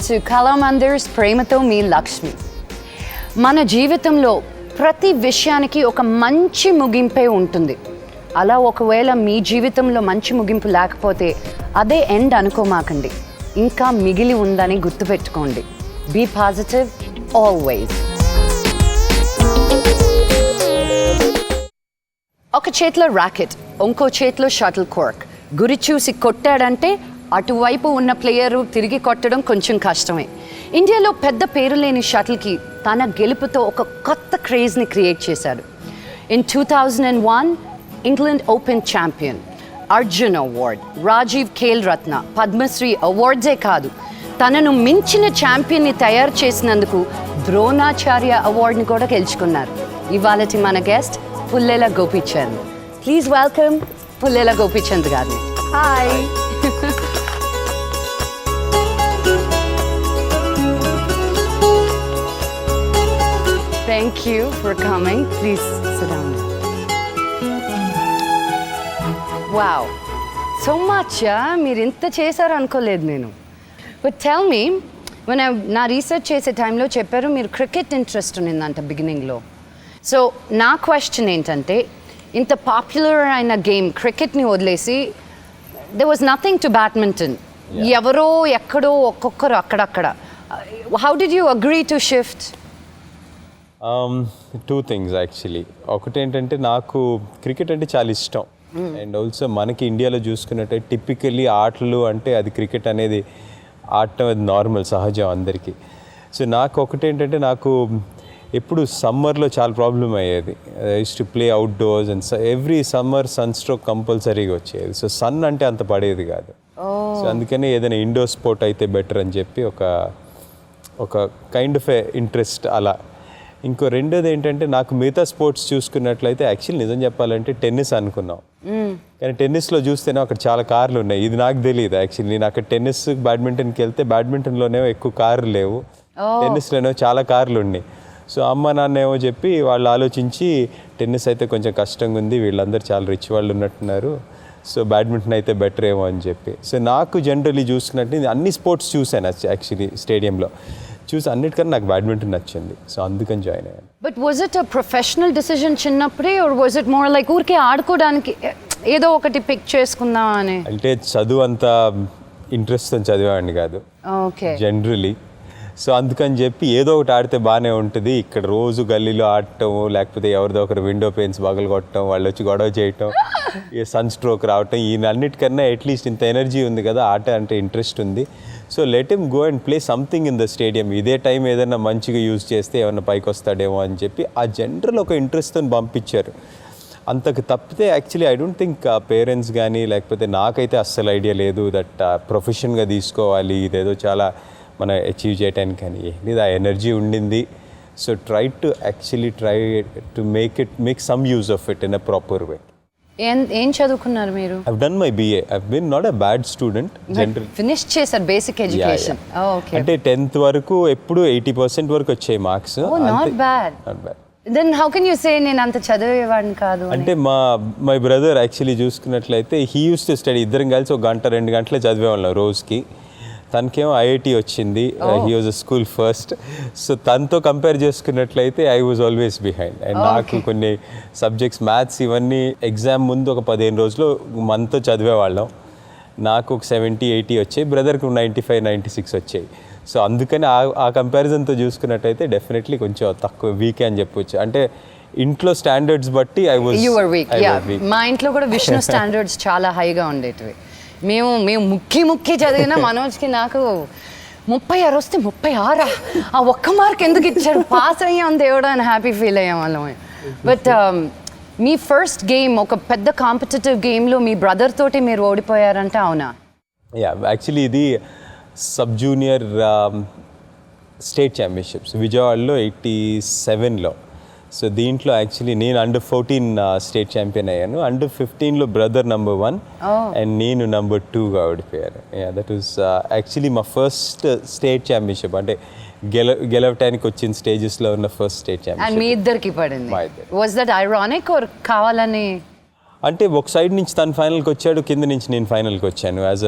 to Kalamandir's Prematho Mee Lakshmi. మన జీవితంలో ప్రతి విషయానికి ఒక మంచి ముగింపే ఉంటుంది. అలా ఒకవేళ మీ జీవితంలో మంచి ముగింపు లేకపోతే అదే ఎండ్ అనుకోమాకండి. ఇంకా మిగిలి ఉందని గుర్తుపెట్టుకోండి. Be positive always. ఒక చేతిలో ర్యాకెట్, ఇంకో చేతిలో షటిల్ కార్క్. గురి చూసి కొట్టాడంటే అటువైపు ఉన్న ప్లేయరు తిరిగి కొట్టడం కొంచెం కష్టమే. ఇండియాలో పెద్ద పేరు లేని షటిల్కి తన గెలుపుతో ఒక కొత్త క్రేజ్ని క్రియేట్ చేశాడు. In 2001 England open champion, Arjun award, Rajiv Khel Ratna, Padmashri అవార్డ్సే కాదు, తనను మించిన ఛాంపియన్ని తయారు చేసినందుకు ద్రోణాచార్య అవార్డుని కూడా గెలుచుకున్నారు. ఇవాళటి మన guest Pullela Gopichand. Please welcome Pullela Gopichand గారిని. Hi. Thank you for coming. Please sit down. Wow, so much. మీరు ఇంత చేశారు అనుకోలేదు నేను. But tell me, when నా రీసెర్చ్ చేసే టైంలో చెప్పారు మీరు క్రికెట్ ఇంట్రెస్ట్ ఉన్నిందంట బిగినింగ్లో. సో నా క్వశ్చన్ ఏంటంటే, ఇంత పాపులర్ అయిన గేమ్ క్రికెట్ని వదిలేసి there was nothing to badminton. ఎవరో ఎక్కడో ఒక్కొక్కరు అక్కడక్కడ. How did you agree to shift? Two things actually. ఒకటి ఏంటంటే నాకు క్రికెట్ అంటే చాలా ఇష్టం. అండ్ ఆల్సో మనకి ఇండియాలో చూసుకున్నట్టే టిపికల్లీ ఆటలు అంటే అది క్రికెట్ అనేది ఆడటం అది నార్మల్, సహజం అందరికీ. సో నాకు ఒకటి ఏంటంటే నాకు ఎప్పుడు సమ్మర్లో చాలా ప్రాబ్లం అయ్యేది. Use to play outdoors and every summer sunstroke కంపల్సరీగా వచ్చేది. సో సన్ అంటే అంత పడేది కాదు. సో అందుకని ఏదైనా ఇండోర్ స్పోర్ట్ అయితే బెటర్ అని చెప్పి ఒక కైండ్ ఆఫ్ ఏ ఇంట్రెస్ట్ అలా. ఇంకో రెండోది ఏంటంటే నాకు మిగతా స్పోర్ట్స్ చూసుకున్నట్లయితే యాక్చువల్లీ నిజం చెప్పాలంటే టెన్నిస్ అనుకున్నాం. కానీ టెన్నిస్లో చూస్తేనే అక్కడ చాలా కార్లు ఉన్నాయి. ఇది నాకు తెలియదు యాక్చువల్లీ. నేను అక్కడ టెన్నిస్ బ్యాడ్మింటన్కి వెళ్తే బ్యాడ్మింటన్లోనేమో ఎక్కువ కార్లు లేవు, టెన్నిస్లోనేమో చాలా కార్లు ఉన్నాయి. సో అమ్మ నాన్న ఏమో చెప్పి వాళ్ళు ఆలోచించి టెన్నిస్ అయితే కొంచెం కష్టంగా ఉంది, వీళ్ళందరూ చాలా రిచ్ వాళ్ళు ఉన్నట్టున్నారు, సో బ్యాడ్మింటన్ అయితే బెటర్ ఏమో అని చెప్పి. సో నాకు జనరల్లీ చూసుకున్నట్టు అన్ని స్పోర్ట్స్ చూశాను యాక్చువల్లీ స్టేడియంలో. చూసి అన్నిటికన్నా నాకు బ్యాడ్మింటన్ నచ్చింది. సో అందుకని జాయిన్ అయ్యాను. But was it a professional decision చిన్నప్పుడే, or was it more like ఊరికే ఆడుకోవడానికి ఏదో ఒకటి పిక్ చేసుకుందాం అని? అంటే చదువు అంత ఇంట్రెస్ట్తో చదివాడిని కాదు జనరలీ. సో అందుకని చెప్పి ఏదో ఒకటి ఆడితే బాగానే ఉంటుంది. ఇక్కడ రోజు గల్లీలో ఆడటం, లేకపోతే ఎవరిదో ఒకరు విండో పెయిన్స్ బగలు కొట్టడం, వాళ్ళు వచ్చి గొడవ చేయటం, సన్ స్ట్రోక్ రావటం, ఈ అన్నిటికన్నా అట్లీస్ట్ ఇంత ఎనర్జీ ఉంది కదా, ఆట అంటే ఇంట్రెస్ట్ ఉంది. So let him go and play something in the stadium. ఇదే టైం ఏదైనా మంచిగా యూజ్ చేస్తే ఏమన్నా పైకి వస్తాడేమో అని చెప్పి ఆ జనరల్ ఒక ఇంట్రెస్ట్తో పంపించారు. అంతకు తప్పితే actually I don't think parents కానీ లేకపోతే నాకైతే అస్సలు ఐడియా లేదు దట్ ప్రొఫెషన్గా తీసుకోవాలి, ఇదేదో చాలా మనం అచీవ్ చేయడానికి కానీ ఇది ఆ ఎనర్జీ ఉండింది. So try to make some use of it in a proper way. ఏం చదువుకున్నారు మీరు? I've done my BA. I've been not a bad student. Finish చేశారు బేసిక్ ఎడ్యుకేషన్. ఓకే. అంటే 10th వరకు ఎప్పుడు 80% వరకు వచ్చాయి marks. Not bad. Then how can you say నేను అంత చదివేవాడిని కాదు? అంటే మై బ్రదర్ యాక్చువల్లీ చూసుకున్నట్లయితే హీ యూస్ టు స్టడీ. ఇద్దరం కలిసి ఒక గంట 2 గంటలే చదివేవాళ్ళం రోజుకి. తనకేమో ఐఐటి వచ్చింది, he was a school first. So తనతో కంపేర్ చేసుకున్నట్లయితే I was always behind. And నాకు కొన్ని సబ్జెక్ట్స్ మ్యాథ్స్ ఇవన్నీ ఎగ్జామ్ ముందు ఒక 15 రోజులు మనతో చదివేవాళ్ళం. నాకు ఒక 70-80 వచ్చాయి, బ్రదర్కి 95-96 వచ్చాయి. సో అందుకని ఆ కంపారిజన్తో చూసుకున్నట్టయితే డెఫినెట్లీ కొంచెం తక్కువ వీకే అని చెప్పొచ్చు. అంటే ఇంట్లో స్టాండర్డ్స్ బట్టి ఐ వాజ్ వీక్. మా ఇంట్లో కూడా విష్ణు స్టాండర్డ్స్ చాలా హైగా ఉండేటివి. మేము ముక్కి చదివిన మనోజ్కి నాకు 36 వస్తే 36 ఆ ఒక్క మార్క్ ఎందుకు ఇచ్చాడు, పాస్ అయ్యాం దేవుడు అని హ్యాపీ ఫీల్ అయ్యాం వాళ్ళం. బట్ మీ ఫస్ట్ గేమ్ ఒక పెద్ద కాంపిటేటివ్ గేమ్లో మీ బ్రదర్ తోటి మీరు ఓడిపోయారంటే అవునా? యాక్చువల్లీ ఇది సబ్ జూనియర్ స్టేట్ ఛాంపియన్షిప్స్ విజయవాడలో 87లో. సో దీంట్లో యాక్చువల్లీ నేను అండర్ 14 స్టేట్ ఛాంపియన్ అయ్యాను. అండర్ 15లో బ్రదర్ నెంబర్ 1 అండ్ నేను నెంబర్ 2గా ఓడిపోయాను. దట్ వాస్ యాక్చువల్లీ మా ఫస్ట్ స్టేట్ ఛాంపియన్షిప్. అంటే గెలవటానికి వచ్చిన స్టేజెస్లో ఉన్న ఫస్ట్ స్టేట్ ఛాంపియన్షిప్. మీ ఇద్దరికి పడింది. వాజ్ దట్ ఐరానిక్ ఆర్ కావాలని? అంటే ఒక సైడ్ నుంచి తను ఫైనల్కి వచ్చాడు, కింద నుంచి నేను ఫైనల్కి వచ్చాను. As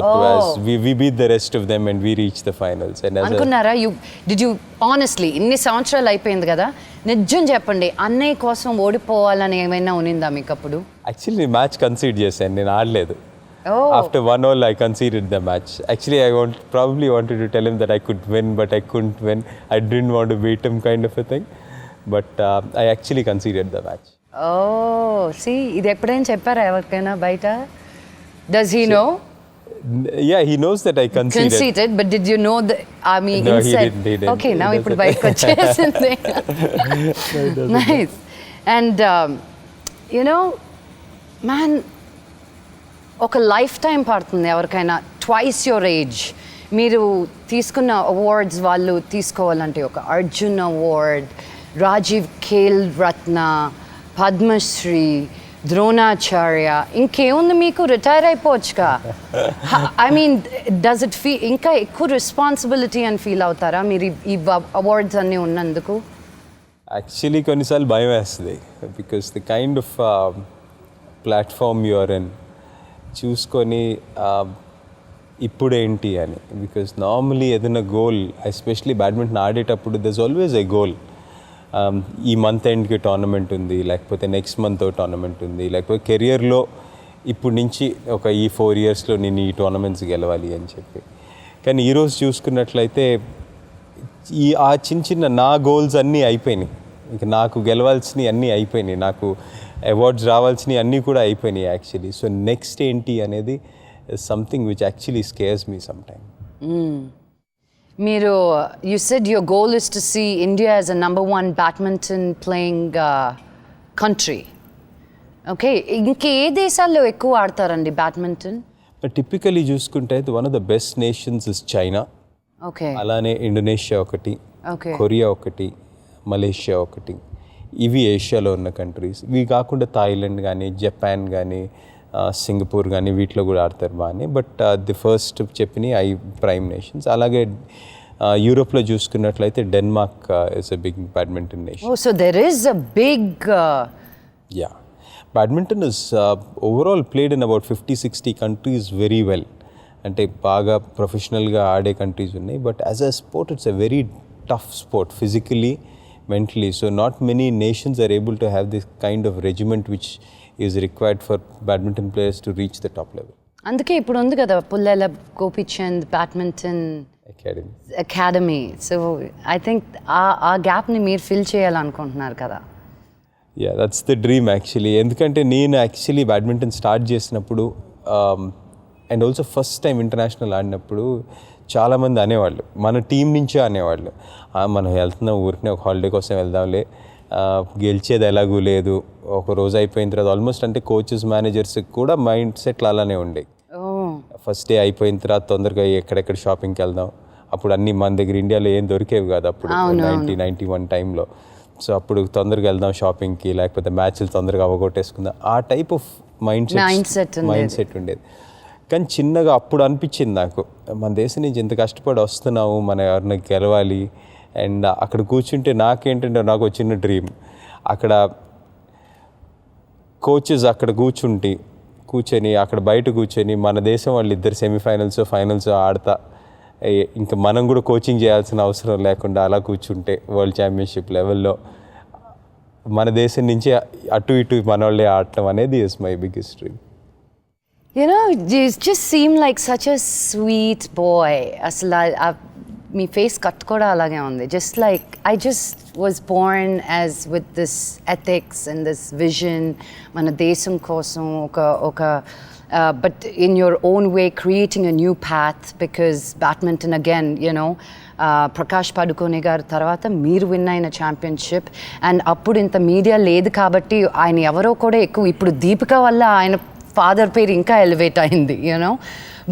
we beat the rest of them and we reach the finals. అనుకున్నారా యు ఆనెస్ట్లీ ఇన్ని సంవత్సరాలు అయిపోయింది కదా, నిజం చెప్పండి, అన్నయ్య కోసం ఓడిపోవాలని ఏమైనా ఉనిందా మీకు అప్పుడు? యాక్చువల్లీ మ్యాచ్ కన్సీడ్ చేశాను, నేను ఆడలేదు. After 1-1 I conceded the match. Actually I probably wanted to tell him that I could win, but I couldn't win. I didn't want to beat him, kind of a thing. But I actually conceded the match. Oh, see, ఇది ఎప్పుడైనా చెప్పారా ఎవరికైనా బయట? Does he know? Yeah, he knows that I conceded. But did you know I mean, no, inside? he didn't. Okay, now ఇప్పుడు బయటకు వచ్చేసింది. Nice. And you know, man, ఒక life time పడుతుంది ఎవరికైనా, ట్వైస్ యువర్ ఏజ్. మీరు తీసుకున్న awards వాళ్ళు తీసుకోవాలంటే ఒక అర్జున్ అవార్డ్, రాజీవ్ ఖేల్ రత్న, పద్మశ్రీ, ద్రోణాచార్య, ఇంకేముంది మీకు? రిటైర్ అయిపోవచ్చుగా. I mean does it feel ఇంకా ఎక్కువ రెస్పాన్సిబిలిటీ అని ఫీల్ అవుతారా మీరు ఈ అవార్డ్స్ అన్నీ ఉన్నందుకు? యాక్చువల్లీ కొన్నిసార్లు భయం వేస్తుంది, because the kind of platform you're in చూసుకొని ఇప్పుడేంటి అని. బికాస్ నార్మలీ ఏదైనా గోల్, ఎస్పెషలీ బ్యాడ్మింటన్ ఆడేటప్పుడు దెర్స్ ఆల్వేస్ ఏ గోల్. ఈ మంత్ ఎండ్కి టోర్నమెంట్ ఉంది, లేకపోతే నెక్స్ట్ మంత్ టోర్నమెంట్ ఉంది, లేకపోతే కెరియర్లో ఇప్పుడు నుంచి ఒక ఈ 4 yearsలో నేను ఈ టోర్నమెంట్స్ గెలవాలి అని చెప్పి. కానీ ఈరోజు చూసుకున్నట్లయితే ఆ చిన్న చిన్న నా గోల్స్ అన్నీ అయిపోయినాయి. ఇంకా నాకు గెలవాల్సినవి అన్నీ అయిపోయినాయి, నాకు అవార్డ్స్ రావాల్సినవి అన్నీ కూడా అయిపోయినాయి యాక్చువల్లీ. సో నెక్స్ట్ ఏంటి అనేది something which actually scares me some time. మీరు you said your goal is to see India as a number 1 badminton playing country. Okay, ఇంకే దేశాల్లో ఎక్కువ ఆడతారండి బ్యాడ్మింటన్? టిపికలీ చూసుకుంటే one of the best nations is China. Okay, అలానే Indonesia ఒకటి, Korea ఒకటి, Malaysia ఒకటి. ఇవి ఏషియాలో ఉన్న కంట్రీస్. ఇవి కాకుండా థాయిలాండ్ కానీ, జపాన్ కానీ, సింగపూర్ కానీ వీటిలో కూడా ఆడతారు బాగానే. బట్ ది ఫస్ట్ చెప్పిన ప్రైమ్ నేషన్స్. అలాగే యూరోప్లో చూసుకున్నట్లయితే Denmark is a big badminton nation. Oh, so there is a big yeah, badminton is overall played in about 50-60 countries very well. అంటే బాగా ప్రొఫెషనల్గా ఆడే కంట్రీస్ ఉన్నాయి. But as a sport it's a very tough sport, physically, mentally. So not many nations are able to have this kind of regiment which is required for badminton players to reach the top level. అందుకే ఇప్పుడు ఉంది కదా Pullela Gopichand badminton academy. So I think ఆ గ్యాప్ని మీరు fill చేయాలనుకుంటున్నారు కదా? Yeah, that's the dream actually. ఎందుకంటే నేను యాక్చువల్లీ బ్యాడ్మింటన్ స్టార్ట్ చేసినప్పుడు and also first time international ఆడినప్పుడు చాలామంది అనేవాళ్ళు, మన టీం నుంచే అనేవాళ్ళు, మనం వెళ్తున్నాం ఊరికనే ఒక హాలిడే కోసం వెళ్దాంలే, గెలిచేది ఎలాగూ లేదు, ఒక రోజు అయిపోయిన తర్వాత ఆల్మోస్ట్ అంటే కోచెస్ మేనేజర్స్కి కూడా మైండ్ సెట్లు అలానే ఉండే. ఫస్ట్ డే అయిపోయిన తర్వాత తొందరగా ఎక్కడెక్కడ షాపింగ్కి వెళ్దాం. అప్పుడు అన్నీ మన దగ్గర ఇండియాలో ఏం దొరికేవి కాదు అప్పుడు 1991 టైంలో. సో అప్పుడు తొందరగా వెళ్దాం షాపింగ్కి, లేకపోతే మ్యాచ్లు తొందరగా అవగొట్టేసుకుందాం, ఆ టైప్ ఆఫ్ మైండ్ సెట్ ఉండేది. కానీ చిన్నగా అప్పుడు అనిపించింది నాకు, మన దేశం నుంచి ఇంత కష్టపడి వస్తున్నాము, మన ఎవరిని గెలవాలి. అండ్ అక్కడ కూర్చుంటే నాకేంటంటే నాకు ఒక చిన్న డ్రీమ్, అక్కడ కోచెస్ అక్కడ కూర్చొని అక్కడ బయట కూర్చొని మన దేశం వాళ్ళు ఇద్దరు ఫైనల్స్ ఆడతా, ఇంకా మనం కూడా కోచింగ్ చేయాల్సిన అవసరం లేకుండా అలా కూర్చుంటే వరల్డ్ ఛాంపియన్షిప్ లెవెల్లో మన దేశం నుంచి అటు ఇటు మన వాళ్ళే ఆడటం అనేది is my biggest dream. You know, you just seem like such a sweet boy. Asla me face cut కూడా అలాగే ఉంది. Just like I just was born as with this ethics and this vision, మన దేశం కోసం ఒక but in your own way creating a new path, because badminton again, you know, Prakash పడుకోనే గారి తర్వాత మీరు విన్ అయిన ఛాంపియన్షిప్. అండ్ అప్పుడు ఇంత మీడియా లేదు కాబట్టి ఆయన ఎవరో కూడా ఎక్కువ, ఇప్పుడు దీపిక వల్ల ఆయన ఫాదర్ పేరు ఇంకా ఎలివేట్ అయింది, యూనో.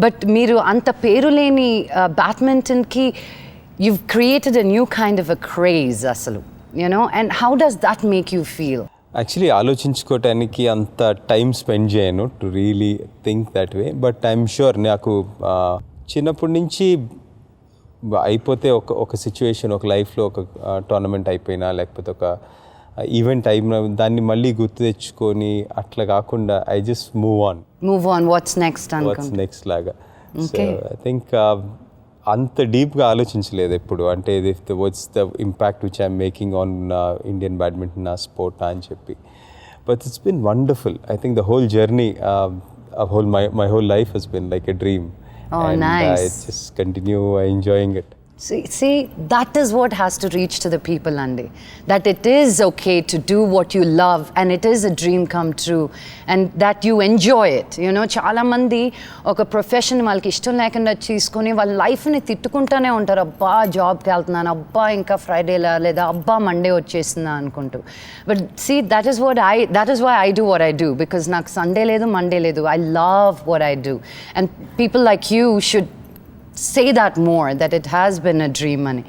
బట్ మీరు అంత పేరు లేని బ్యాడ్మింటన్కి you've created a new kind of a craze అసలు, you know. And how does that make you feel? Actually ఆలోచించుకోవటానికి అంత టైం స్పెండ్ చేయను to really think that way. But I'm sure నాకు చిన్నప్పటి నుంచి అయిపోతే ఒక సిచ్యువేషన్, ఒక లైఫ్లో ఒక టోర్నమెంట్ అయిపోయినా, లేకపోతే ఒక ఈవెంట్ అయిన దాన్ని మళ్ళీ గుర్తు తెచ్చుకొని అట్లా కాకుండా I just move on what's next లాగా. సో ఐ థింక్ అంత డీప్గా ఆలోచించలేదు ఎప్పుడు, అంటే what's the impact which I'm making on Indian badminton నా స్పోర్ట్ అని చెప్పి. But it's been wonderful. I think the whole journey my whole life has been like a dream. And nice. I just continue enjoying it. See, that is what has to reach to the people, Andy. That it is okay to do what you love and it is a dream come true and that you enjoy it. You know, చాలా మంది ఒక profession వాళ్ళకి ఇష్టం లేకుండా తీసుకొని వాళ్ళ లైఫ్ని తిట్టుకుంటూనే ఉంటారు. అబ్బా జాబ్కి వెళ్తున్నాను, అబ్బా ఇంకా ఫ్రైడేలా, లేదా అబ్బా మండే వచ్చేసిందా అనుకుంటూ. But see that is why I do what I do, because నాకు సండే లేదు, మండే లేదు. I love what I do. And people like you should say that more, that it has been a dream అని.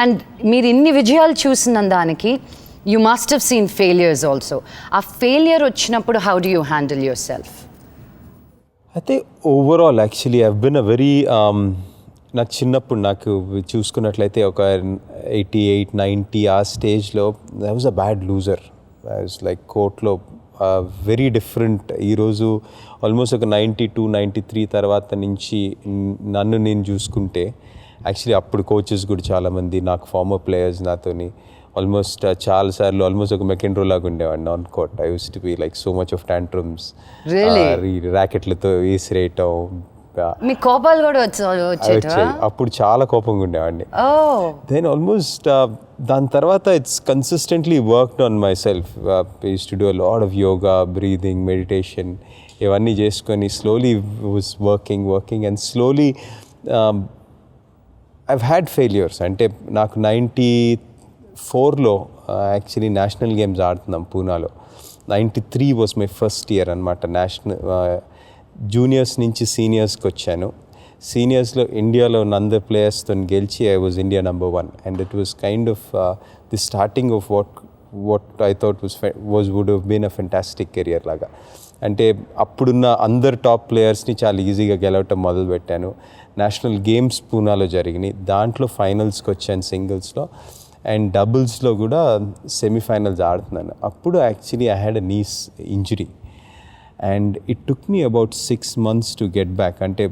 And మీరు ఇన్ని విజయాలు చూసిన దానికి you must have seen failures also. ఆ ఫెయిలియర్ వచ్చినప్పుడు how do you handle yourself? I think overall actually I've been a very నాకు చిన్నప్పుడు నాకు చూసుకున్నట్లయితే ఒక 88-90 ఆ స్టేజ్లో I was a bad loser. I was like కోర్ట్లో వెరీ డిఫరెంట్. ఈరోజు ఆల్మోస్ట్ ఒక 92-93 తర్వాత నుంచి నన్ను నేను చూసుకుంటే యాక్చువల్లీ అప్పుడు కోచెస్ కూడా చాలామంది నాకు ఫార్మర్ ప్లేయర్స్ నాతోని ఆల్మోస్ట్ చాలాసార్లు ఆల్మోస్ట్ ఒక మెకెండ్రో లాగా ఉండేవాడిని on court. I used to be like so much of tantrums, ర్యాకెట్లతో వేసిరేయటం. మీ కోపాలు కూడా వచ్చాయి. అప్పుడు చాలా కోపంగా ఉండేవాడిని. దెన్ ఆల్మోస్ట్ దాని తర్వాత it's consistently worked on myself. Used to do a lot of yoga, breathing, meditation, ఇవన్నీ చేసుకొని slowly was working and slowly I've had failures. అంటే నాకు 94లో యాక్చువల్లీ నేషనల్ గేమ్స్ ఆడుతున్నాం పూనాలో. 93 వాజ్ మై ఫస్ట్ ఇయర్ అనమాట. జూనియర్స్ నుంచి సీనియర్స్కి వచ్చాను. సీనియర్స్లో ఇండియాలో ఉన్న అందరు ప్లేయర్స్తో గెలిచి I was India number 1 and it was kind of the starting of what I thought would have been a fantastic career లాగా. అంటే అప్పుడున్న అందరు టాప్ ప్లేయర్స్ని చాలా ఈజీగా గెలవటం మొదలుపెట్టాను. నేషనల్ గేమ్స్ పూనాలో జరిగినాయి, దాంట్లో ఫైనల్స్కి వచ్చాను సింగిల్స్లో, అండ్ డబుల్స్లో కూడా సెమీఫైనల్స్ ఆడుతున్నాను. అప్పుడు actually I had a knee injury and it took me about 6 months to get back. అంటే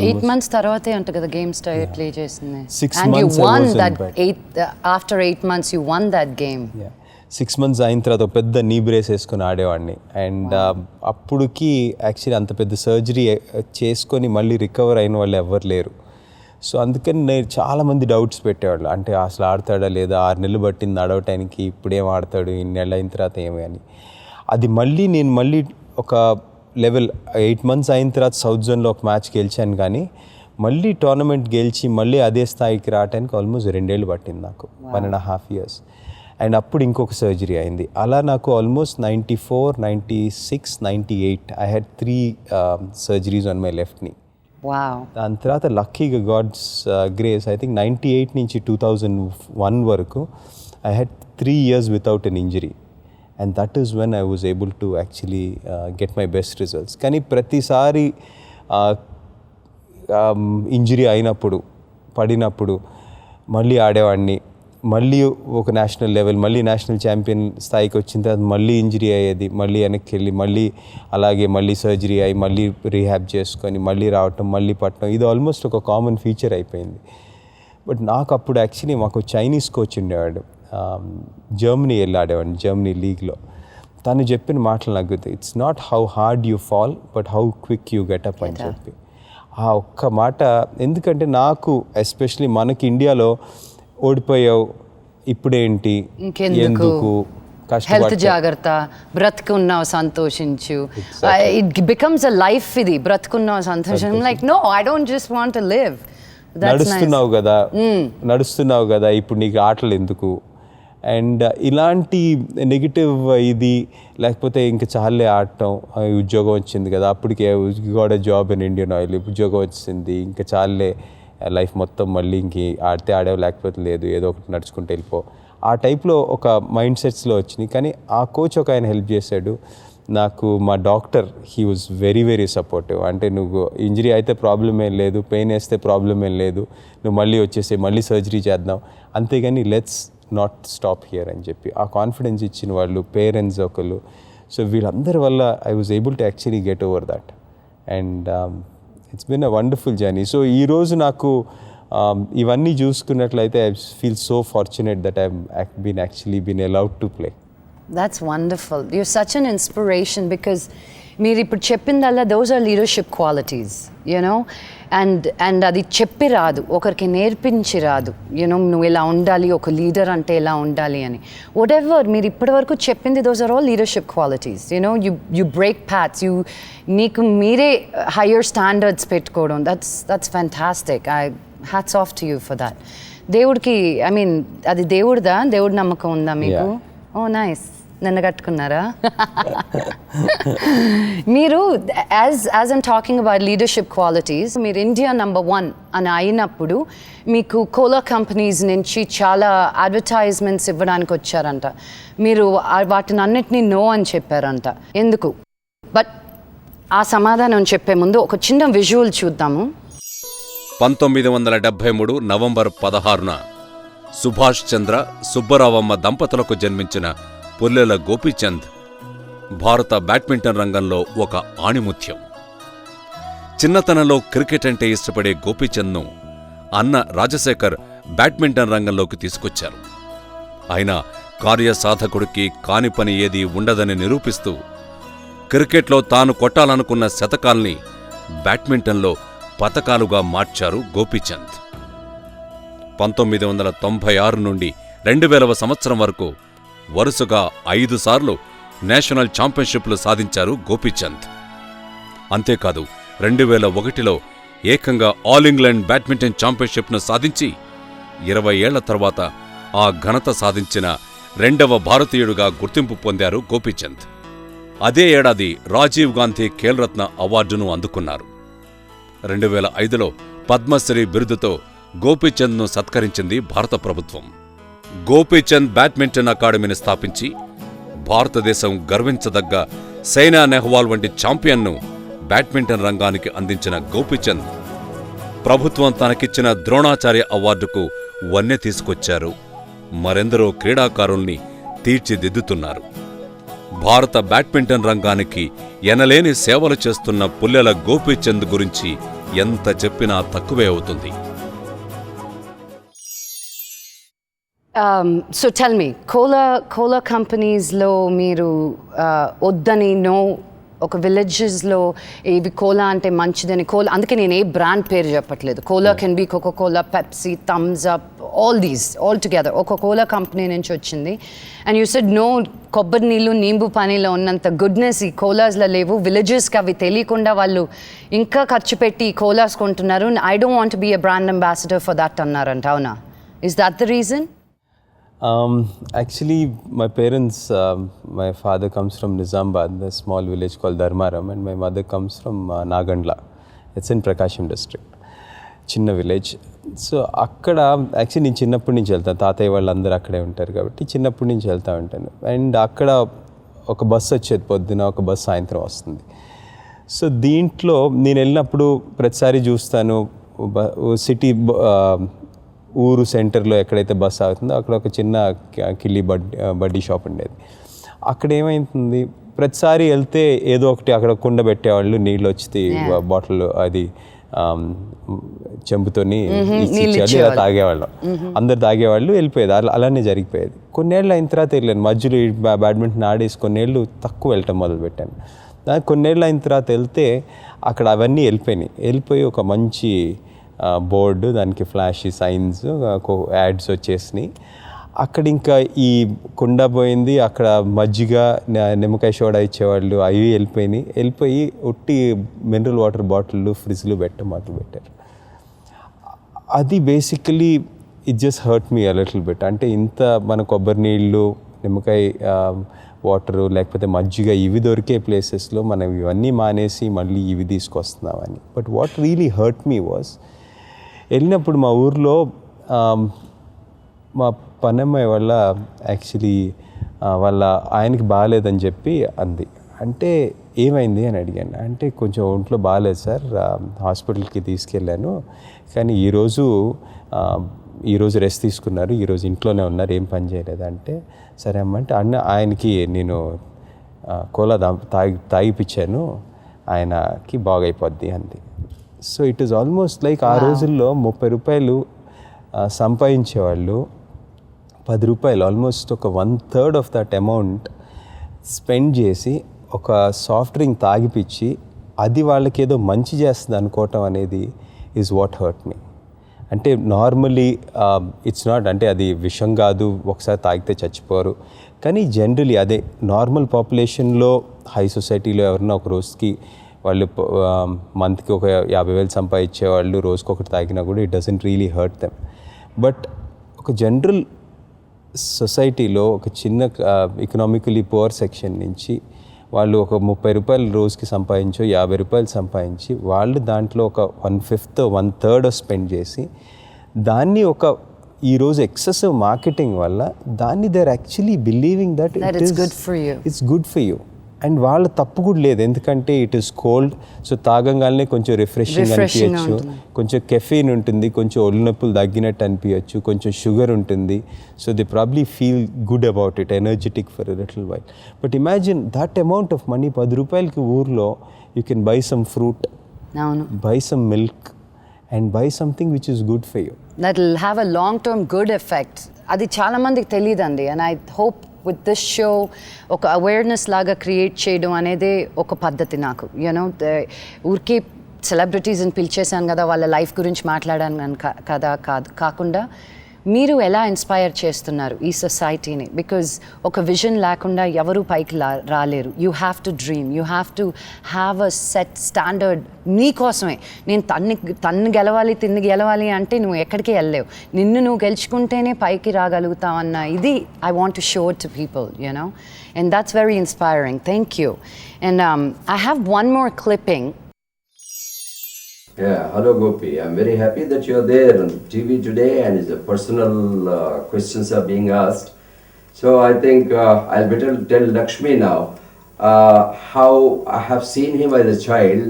8 months తర్వాతే అంట కదా గేమ్స్ ప్లే చేసింది. 6 months you won that 8 after 8 months you won that game. 6 months అయిన తర్వాత పెద్ద నీ బ్రేస్ వేసుకొని ఆడేవాడిని. అండ్ అప్పుడుకి యాక్చువల్లీ అంత పెద్ద సర్జరీ చేసుకొని మళ్ళీ రికవర్ అయిన వాళ్ళు ఎవ్వరు లేరు. సో అందుకని నేను చాలామంది డౌట్స్ పెట్టేవాళ్ళు, అంటే అసలు ఆడతాడా లేదా, 6 నెలలు పట్టింది ఆడవటానికి, ఇప్పుడేం ఆడతాడు, ఇన్ని నెలలు అయిన తర్వాత ఏమి అని. అది నేను మళ్ళీ ఒక లెవెల్ 8 months అయిన తర్వాత సౌత్ జోన్లో ఒక మ్యాచ్ గెలిచాను, కానీ మళ్ళీ టోర్నమెంట్ గెలిచి మళ్ళీ అదే స్థాయికి రావడానికి ఆల్మోస్ట్ 2 ఏళ్ళు పట్టింది నాకు, 1.5 years. అండ్ అప్పుడు ఇంకొక సర్జరీ అయింది. అలా నాకు almost 94, 96, 98 I had 3 surgeries on my left knee. దాని తర్వాత లక్కీగా గాడ్స్ గ్రేస్ ఐ థింక్ 98 నుంచి 2001 వరకు I had 3 years without an injury. And that is when I was able to actually get my best results. కానీ ప్రతిసారి injury అయినప్పుడు, పడినప్పుడు మళ్ళీ ఆడేవాడిని, మళ్ళీ ఒక నేషనల్ లెవెల్, మళ్ళీ నేషనల్ ఛాంపియన్ స్థాయికి వచ్చిన తర్వాత మళ్ళీ ఇంజరీ అయ్యేది, మళ్ళీ వెనక్కి వెళ్ళి మళ్ళీ సర్జరీ అయ్యి మళ్ళీ రీహాబ్ చేసుకొని మళ్ళీ రావటం, మళ్ళీ పట్టడం, ఇది ఆల్మోస్ట్ ఒక కామన్ ఫీచర్ అయిపోయింది. బట్ నాకు అప్పుడు యాక్చువల్లీ మాకు చైనీస్ కోచ్ ఉండేవాడు, జర్మనీ వెళ్ళి ఆడేవాడిని, జర్మనీ లీగ్లో. తను చెప్పిన మాటలు నాకు it's not how hard you fall but how quick you get up అని చెప్పి. ఆ ఒక్క మాట, ఎందుకంటే నాకు ఎస్పెషలీ మనకి ఇండియాలో ఓడిపోయావు ఇప్పుడేంటి, ఎందుకు, హెల్త్ జాగ్రత్త, బ్రతుకున్నావు సంతోషించు, ఇట్ బికమ్స్ అ లైఫ్. ఇది బ్రతుకున్నావు సంతోషం, like no I don't just want to live. నడుస్తున్నావు కదా ఇప్పుడు నీకు ఆటలు ఎందుకు, అండ్ ఇలాంటి నెగిటివ్ ఇది, లేకపోతే ఇంకా చాలే ఆడటం, ఉద్యోగం వచ్చింది కదా అప్పటికే, got a job in Indian oil, ఉద్యోగం వచ్చింది ఇంకా చాలే, లైఫ్ మొత్తం మళ్ళీ ఇంక ఆడితే ఆడేవి లేకపోతే లేదు, ఏదో ఒకటి నడుచుకుంటూ వెళ్ళిపో, ఆ టైప్లో ఒక మైండ్ సెట్స్లో వచ్చినాయి. కానీ ఆ కోచ్ ఒక ఆయన హెల్ప్ చేశాడు నాకు. మా doctor he was very very supportive. అంటే నువ్వు ఇంజరీ అయితే ప్రాబ్లం ఏం లేదు, పెయిన్ వేస్తే ప్రాబ్లం ఏం లేదు, నువ్వు మళ్ళీ వచ్చేసి మళ్ళీ సర్జరీ చేద్దాం, అంతేగాని లెట్స్ నాట్ స్టాప్ హియర్ అని చెప్పి ఆ కాన్ఫిడెన్స్ ఇచ్చిన వాళ్ళు, పేరెంట్స్ ఒకళ్ళు. సో వీళ్ళందరి వల్ల I was able to actually get over that. And it's been a wonderful journey. So ఈరోజు నాకు ఇవన్నీ చూసుకున్నట్లయితే I feel so fortunate that I been allowed to play. That's wonderful. You're such an inspiration because మీరు ఇప్పుడు చెప్పిందల్లా those are leadership qualities, you know, and అది చెప్పి రాదు, ఒకరికి నేర్పించి రాదు, నువ్వు ఇలా ఉండాలి, ఒక లీడర్ అంటే ఇలా ఉండాలి అని. whatever మీరు ఇప్పటివరకు చెప్పింది, those are all leadership qualities, you break paths, నీకు మీరే higher standards పెట్టుకోవడం, that's fantastic. hats off to you for that. దేవుడికి అది దేవుడి నమ్మకం ఉందా మీకు? ఓ నైస్, నన్ను కట్టుకున్నారా? మీరు as I'm talking about leadership qualities, మీరు ఇండియా నంబర్ 1 అని అయినప్పుడు మీకు కోలా కంపెనీస్ నుంచి చాలా అడ్వర్టైజ్మెంట్స్ ఇవ్వడానికి వచ్చారంట. మీరు వాటిని అన్నిటినీ నో అని చెప్పారంట. ఎందుకు? బట్ ఆ సమాధానం చెప్పే ముందు ఒక చిన్న విజువల్ చూద్దాము. 1973 నవంబర్ 16న సుభాష్ చంద్ర సుబ్బరావమ్మ దంపతులకు జన్మించిన పుల్లెల గోపీచంద్ భారత బ్యాడ్మింటన్ రంగంలో ఒక ఆణిముత్యం. చిన్నతనంలో క్రికెట్ అంటే ఇష్టపడే గోపీచంద్ను అన్న రాజశేఖర్ బ్యాడ్మింటన్ రంగంలోకి తీసుకొచ్చారు. అయినా కార్యసాధకుడికి కాని పని ఏదీ ఉండదని నిరూపిస్తూ క్రికెట్లో తాను కొట్టాలనుకున్న శతకాల్ని బ్యాడ్మింటన్లో పతకాలుగా మార్చారు గోపీచంద్. 1996 నుండి 2000వ సంవత్సరం వరకు వరుసగా 5 సార్లు నేషనల్ ఛాంపియన్షిప్లు సాధించారు గోపీచంద్. అంతేకాదు 2001లో ఏకంగా ఆల్ ఇంగ్లాండ్ బ్యాడ్మింటన్ ఛాంపియన్షిప్ను సాధించి 20 ఏళ్ల తర్వాత ఆ ఘనత సాధించిన 2వ భారతీయుడిగా గుర్తింపు పొందారు గోపీచంద్. అదే ఏడాది రాజీవ్ గాంధీ ఖేల్రత్న అవార్డును అందుకున్నారు. 2005లో పద్మశ్రీ బిరుదుతో గోపీచంద్ను సత్కరించింది భారత ప్రభుత్వం. గోపీచంద్ బ్యాడ్మింటన్ అకాడమీని స్థాపించి భారతదేశం గర్వించదగ్గ సైనా నెహ్వాల్ వంటి ఛాంపియన్ను బ్యాడ్మింటన్ రంగానికి అందించిన గోపీచంద్ ప్రభుత్వం తనకిచ్చిన ద్రోణాచార్య అవార్డుకు వన్నె తీసుకొచ్చారు. మరెందరో క్రీడాకారుల్ని తీర్చిదిద్దుతున్నారు. భారత బ్యాడ్మింటన్ రంగానికి ఎనలేని సేవలు చేస్తున్న పుల్లెల గోపీచంద్ గురించి ఎంత చెప్పినా తక్కువే అవుతుంది. సో టెల్ మీ, కోలా కంపెనీస్లో మీరు వద్దని ఒక విలేజెస్లో ఇవి కోలా అంటే మంచిదని, కోలా అందుకే నేను ఏ బ్రాండ్ పేరు చెప్పట్లేదు. Cola can be Coca Cola, Pepsi, Thums Up, all together ఒక కోలా కంపెనీ నుంచి వచ్చింది. అండ్ యూ సెడ్ నో, కొబ్బరి నీళ్ళు నీంబు పానీలో ఉన్నంత గుడ్నెస్ ఈ కోలాస్లో లేవు. విలేజెస్కి అవి తెలియకుండా వాళ్ళు ఇంకా ఖర్చు పెట్టి కోలాస్ కొంటున్నారు. I don't want be a brand ambassador for that అన్నారంట. అవునా? Is that the reason? Actually, my parents, my father comes from Nizamabad, a small village called Dharmaram, and my mother comes from Nagandla. It's in Prakasham district. చిన్న village. So అక్కడ actually నేను చిన్నప్పటి నుంచి వెళ్తాను, తాతయ్య వాళ్ళందరూ అక్కడే ఉంటారు కాబట్టి చిన్నప్పటి నుంచి వెళ్తూ ఉంటాను. అండ్ అక్కడ ఒక బస్సు వచ్చేది పొద్దున, ఒక బస్సు సాయంత్రం వస్తుంది. సో దీంట్లో నేను వెళ్ళినప్పుడు ప్రతిసారి చూస్తాను, సిటీ ఊరు సెంటర్లో ఎక్కడైతే బస్సు ఆగుతుందో అక్కడ ఒక చిన్న కిల్లీ బడ్డీ షాప్ ఉండేది. అక్కడ ఏమైతుంది, ప్రతిసారి వెళ్తే ఏదో ఒకటి అక్కడ కుండ పెట్టేవాళ్ళు, నీళ్ళు వచ్చి బాటిల్ అది చెంపుతోని ఇచ్చేవాళ్ళు, ఇలా తాగేవాళ్ళం. అందరు తాగేవాళ్ళు, వెళ్ళిపోయేది. అలానే జరిగిపోయేది. కొన్నేళ్ళు అయిన తర్వాత వెళ్ళాను, మధ్యలో బ్యాడ్మింటన్ ఆడేసి కొన్నేళ్ళు తక్కువ వెళ్ళటం మొదలుపెట్టాను. కొన్నేళ్ళు అయిన తర్వాత వెళ్తే అక్కడ అవన్నీ వెళ్ళిపోయి ఒక మంచి బోర్డు, దానికి ఫ్లాష్ సైన్స్, యాడ్స్ వచ్చేసినాయి. అక్కడ ఇంకా ఈ కుండ పోయింది, అక్కడ మజ్జిగ, నిమ్మకాయ సోడా ఇచ్చేవాళ్ళు, అవి వెళ్ళిపోయి ఉట్టి మినరల్ వాటర్ బాటిళ్ళు, ఫ్రిడ్జ్లు మొదలుపెట్టారు. అది basically it just hurt me a little bit. అంటే ఇంత మన కొబ్బరి నీళ్ళు, నిమ్మకాయ వాటరు, లేకపోతే మజ్జిగ ఇవి దొరికే ప్లేసెస్లో మనం ఇవన్నీ మానేసి మళ్ళీ ఇవి తీసుకొస్తున్నామని. But what really hurt me was, వెళ్ళినప్పుడు మా ఊర్లో మా పనమ్మాయి వల్ల యాక్చువల్లీ వాళ్ళ ఆయనకి బాగాలేదని చెప్పి అంది. అంటే ఏమైంది అని అడిగాను. అంటే కొంచెం ఒంట్లో బాగాలేదు సార్, హాస్పిటల్కి తీసుకెళ్ళాను, కానీ ఈరోజు ఈరోజు రెస్ట్ తీసుకున్నారు, ఈరోజు ఇంట్లోనే ఉన్నారు, ఏం పని చేయలేదంటే సరే అమ్మ అంటే ఆయనకి నేను కోలా తాగిపించాను, ఆయనకి బాగైపోద్ది అంది. So it is almost like ఆ రోజుల్లో 30 రూపాయలు సంపాదించేవాళ్ళు 10 రూపాయలు ఆల్మోస్ట్ ఒక 1/3 ఆఫ్ దట్ అమౌంట్ స్పెండ్ చేసి ఒక సాఫ్ట్ డ్రింక్ తాగిపించి అది వాళ్ళకి ఏదో మంచి చేస్తుంది అనుకోవటం అనేది ఈజ్ వాట్ హర్ట్ మీ. అంటే నార్మలీ ఇట్స్ నాట్, అంటే అది విషం కాదు, ఒకసారి తాగితే చచ్చిపోరు, కానీ జనరలీ అదే నార్మల్ పాపులేషన్లో హై సొసైటీలో ఎవరన్నా ఒక రోజుకి వాళ్ళు మంత్కి ఒక 50,000 సంపాదించేవాళ్ళు రోజుకి ఒకటి తాగినా కూడా it doesn't really hurt them. But ఒక జనరల్ సొసైటీలో ఒక చిన్న ఎకనామికలీ పువర్ సెక్షన్ నుంచి వాళ్ళు ఒక 30 రూపాయలు రోజుకి సంపాదించో 50 రూపాయలు సంపాదించి వాళ్ళు దాంట్లో ఒక 1/5 1/3 స్పెండ్ చేసి దాన్ని ఒక ఈరోజు ఎక్సెసివ్ మార్కెటింగ్ వల్ల దాన్ని they are actually believing that it's good for you. And వాళ్ళ తప్పు కూడా లేదు, ఎందుకంటే ఇట్ ఈస్ కోల్డ్, సో తాగంగానే కొంచెం రిఫ్రెషింగ్ అనిపించచ్చు, కొంచెం కెఫీన్ ఉంటుంది, కొంచెం ఒళ్ళు నొప్పులు తగ్గినట్టు అనిపించచ్చు, కొంచెం షుగర్ ఉంటుంది, so they probably feel good about it, energetic for a little while. But imagine that amount of money, 10 రూపాయలకి ఊర్లో you can buy some fruit, by some milk and by something which is good for you. That will have a long term good effect. అది చాలా మందికి తెలియదండి. And I hope with this show ఒక awareness లాగా create చేయడం అనేది ఒక పద్ధతి నాకు. యూనో ఊరికే సెలబ్రిటీస్ని పిలిచేశాను కదా వాళ్ళ లైఫ్ గురించి మాట్లాడాను కదా కాకుండా మీరు ఎలా ఇన్స్పైర్ చేస్తున్నారు ఈ సొసైటీని. బికాజ్ ఒక విజన్ లేకుండా ఎవరు పైకి రాలేరు. You have to dream, you have to have a set standard నీకోసమే. నేను తన్ను గెలవాలి తిన్ను గెలవాలి అంటే నువ్వు ఎక్కడికి వెళ్ళలేవు, నిన్ను నువ్వు గెలుచుకుంటేనే పైకి రాగలుగుతావు అన్న ఇది I want to show it to people, you know, and that's very inspiring. Thank you. And I have one more clipping. Yeah, hello Gopi. I'm very happy that you're there on TV today and the personal questions are being asked. So I think I'll better tell Lakshmi now how I have seen him as a child,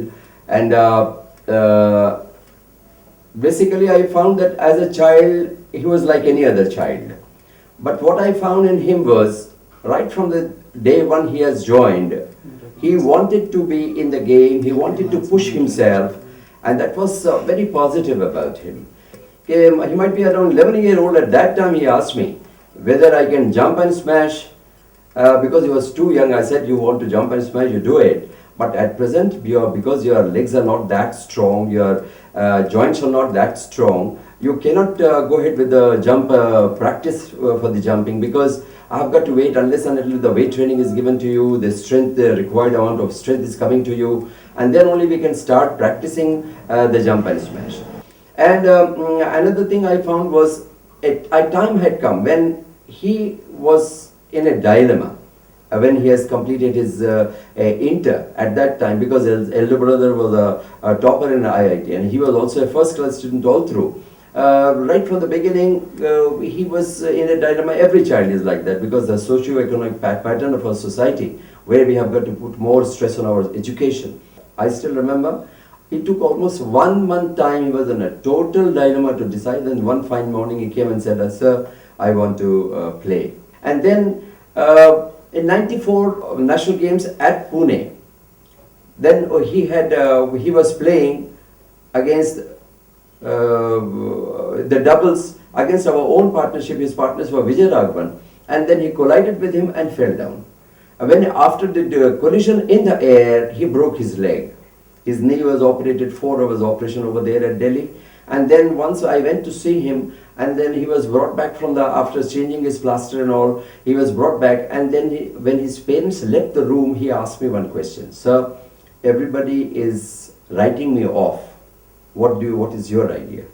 and basically I found that as a child he was like any other child. But what I found in him was right from the day one he has joined, he wanted to be in the game, he wanted to push himself. And that was very positive about him. He might be around 11-year-old at that time. He asked me whether I can jump and smash. Because he was too young, I said, you want to jump and smash, you do it. But at present, because your legs are not that strong, your joints are not that strong, you cannot go ahead with the jump practice for the jumping, because I have got to wait unless and until the weight training is given to you, the strength, the required amount of strength is coming to you, and then only we can start practicing the jump and smash. And another thing I found was a time had come when he was in a dilemma. When he has completed his inter at that time, because his elder brother was a topper in IIT and he was also a first class student all through. Right from the beginning, he was in a dilemma. Every child is like that, because the socio-economic pattern of our society, where we have got to put more stress on our education. I still remember, it took almost 1 month time. He was in a total dilemma to decide. Then one fine morning he came and said, "Sir, I want to play." And then in '94 National Games at Pune, then he was playing against the doubles against our own partnership. His partners were Vijay Raghavan, and then he collided with him and fell down. When after the collision in the air, he broke his leg. His knee was operated, 4 hours operation over there at Delhi. And then once I went to see him, and then he was brought back after changing his plaster and all, he was brought back. And then when his parents left the room, he asked me one question: "Sir, everybody is writing me off. What is your idea?"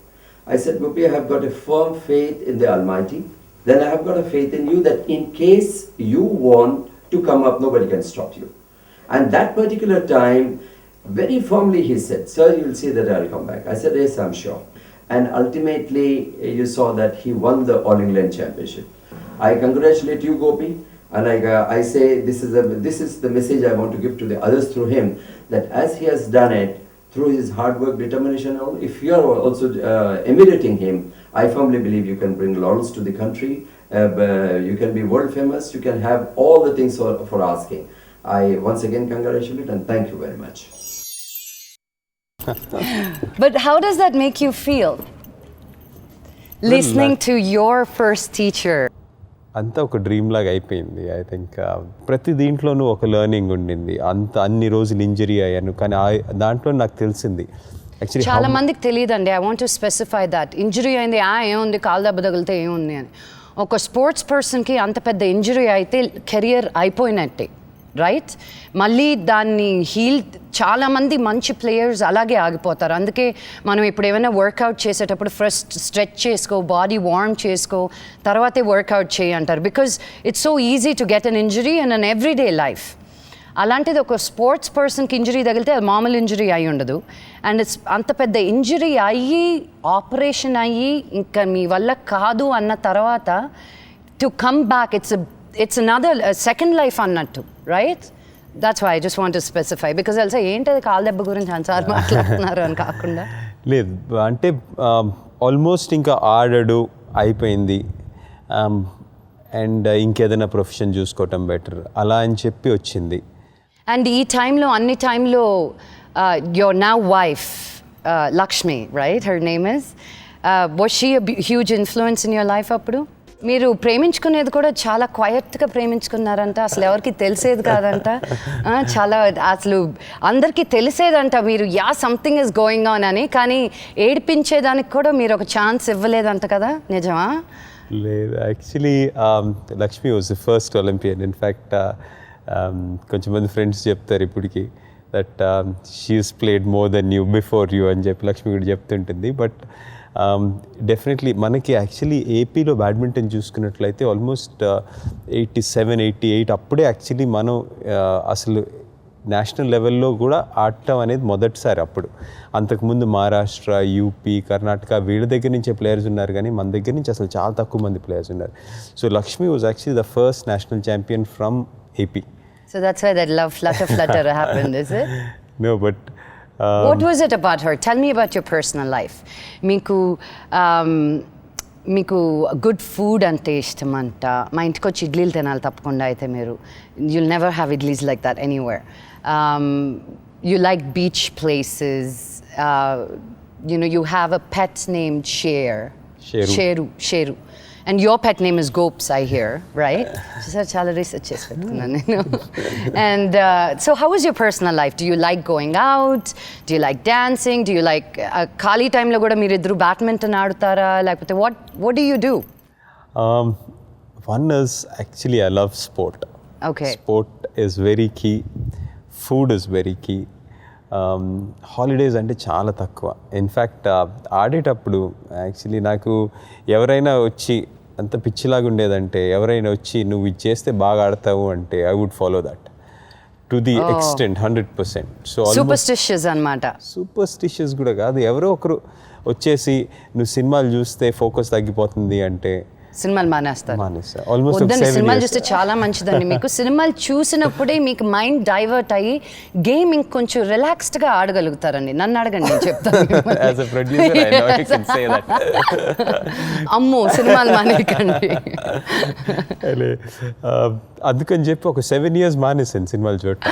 I said, "Gopi, I have got a firm faith in the Almighty. Then I have got a faith in you that in case you want to come up, nobody can stop you." And that particular time, very firmly he said, "Sir, you will see that I will come back." I said, "Yes, I'm sure." And ultimately, you saw that he won the All England Championship. I congratulate you, Gopi, and I say this is the message I want to give to the others through him, that as he has done it, through his hard work, determination, and all, if you are also emulating him, I firmly believe you can bring laurels to the country. You can be world famous. You can have all the things for asking. I once again congratulate and thank you very much. But how does that make you feel? Listening to your first teacher. అంతా ఒక dream లాగా అయిపోయింది. I think ప్రతి దీంట్లోనూ ఒక learning ఉండింది. అన్ని రోజులు injury అయ్యాను, కానీ దాంట్లో నాకు తెలిసింది యాక్చువల్లీ చాలా మందికి తెలియదండి. I want to specify that. Injury అయింది, ఏముంది, కాలు దెబ్బ తగిలితే ఏముంది అని. ఒక స్పోర్ట్స్ పర్సన్కి అంత పెద్ద ఇంజరీ అయితే కెరియర్ అయిపోయినట్టే, రైట్? మళ్ళీ దాన్ని చాలామంది మంచి ప్లేయర్స్ అలాగే ఆగిపోతారు. అందుకే మనం ఇప్పుడు ఏమైనా వర్కౌట్ చేసేటప్పుడు ఫస్ట్ స్ట్రెచ్ చేసుకో, బాడీ వార్మ్ చేసుకో, తర్వాతే వర్కౌట్ చేయి అంటారు. Because it's so easy to get an injury in an everyday life. అలాంటిది ఒక స్పోర్ట్స్ పర్సన్కి ఇంజరీ తగిలితే అది మామూలు ఇంజరీ అయి ఉండదు. అండ్ ఇట్స్ అంత పెద్ద ఇంజరీ అయ్యి, ఆపరేషన్ అయ్యి, ఇంకా మీ వల్ల కాదు అన్న తర్వాత to come back, it's another second life annattu, right? That's why I just want to specify, because I'll say ఏంటది కాల్ దెబ్బ గురించి అన్సార్ మాట్లాడుతున్నారు అని కాకుండా. లేదు అంటే ఆల్మోస్ట్ ఇంకా ఆడడు అయిపోయింది, అండ్ ఇంకేదైనా ప్రొఫెషన్ చూసుకోవటం బెటర్ అలా అని చెప్పి వచ్చింది. అండ్ ఈ టైంలో, అన్ని టైంలో your now wife Lakshmi, right? Her name is. Was she a huge influence in your life అప్పుడు? మీరు ప్రేమించుకునేది కూడా చాలా క్వయట్గా ప్రేమించుకున్నారంట, అసలు ఎవరికి తెలిసేది కాదంట. చాలా అసలు అందరికీ తెలిసేదంట మీరు సంథింగ్ ఇస్ గోయింగ్ ఆన్ అని, కానీ ఏడిపించేదానికి కూడా మీరు ఒక ఛాన్స్ ఇవ్వలేదంట కదా, నిజమా? లేదు, actually Lakshmi was the first Olympian. In fact కొంచెం మంది ఫ్రెండ్స్ చెప్తారు ఇప్పటికి that she's played more than you before you అని చెప్పి లక్ష్మి కూడా చెప్తుంటుంది. బట్ డెఫినెట్లీ మనకి యాక్చువల్లీ ఏపీలో బ్యాడ్మింటన్ చూసుకున్నట్లయితే ఆల్మోస్ట్ 87, 88 అప్పుడే యాక్చువల్లీ మనం అసలు నేషనల్ లెవెల్లో కూడా ఆడటం అనేది మొదటిసారి. అప్పుడు అంతకుముందు మహారాష్ట్ర, యూపీ, కర్ణాటక వీళ్ళ దగ్గర నుంచే ప్లేయర్స్ ఉన్నారు, కానీ మన దగ్గర నుంచి అసలు చాలా తక్కువ మంది ప్లేయర్స్ ఉన్నారు. So Lakshmi was actually the first national champion from AP. So that's why that love flutter happened, is it? No, but what was it about her? Tell me about your personal life. మీకు good food అంటే ఇష్టం అంట. మా ఇంటికి వచ్చి ఇడ్లీలు తినాలి తప్పకుండా. అయితే మీరు you'll never have idlis like that anywhere. You like beach places. You have a pet named Sheru. And your pet name is Gops, I hear, right? Chala research chesi pettunnanu nenu. And so how was your personal life? Do you like going out? Do you like dancing? Do you like khali time lo kuda meer iddaru badminton aadutara? Like what do you do? One is actually I love sport. Okay. Sport is very key. Food is very key. Holidays అంటే చాలా తక్కువ. In fact ఆడేటప్పుడు actually నాకు ఎవరైనా వచ్చి అంత పిచ్చిలాగా ఉండేదంటే, ఎవరైనా వచ్చి నువ్వు ఇది చేస్తే బాగా ఆడతావు అంటే I would follow that to the extent 100%. So superstitious అన్నమాట. సూపర్స్టిషియస్ కూడా కాదు, ఎవరో ఒకరు వచ్చేసి నువ్వు సినిమాలు చూస్తే ఫోకస్ తగ్గిపోతుంది అంటే సినిమాలు మానేస్తారు. వద్దండి, సినిమాలు చూస్తే చాలా మంచిదండి. మీకు సినిమాలు చూసినప్పుడే మీకు మైండ్ డైవర్ట్ అయ్యి గేమ్ ఇంకొంచెం రిలాక్స్డ్గా ఆడగలుగుతారండి. నన్ను అడగండి, నేను చెప్తాను. అమ్మో, సినిమాలు మానేయకండి. అందుకని చెప్పి ఒక 7 years మానేసాను సినిమాలు చూడటం.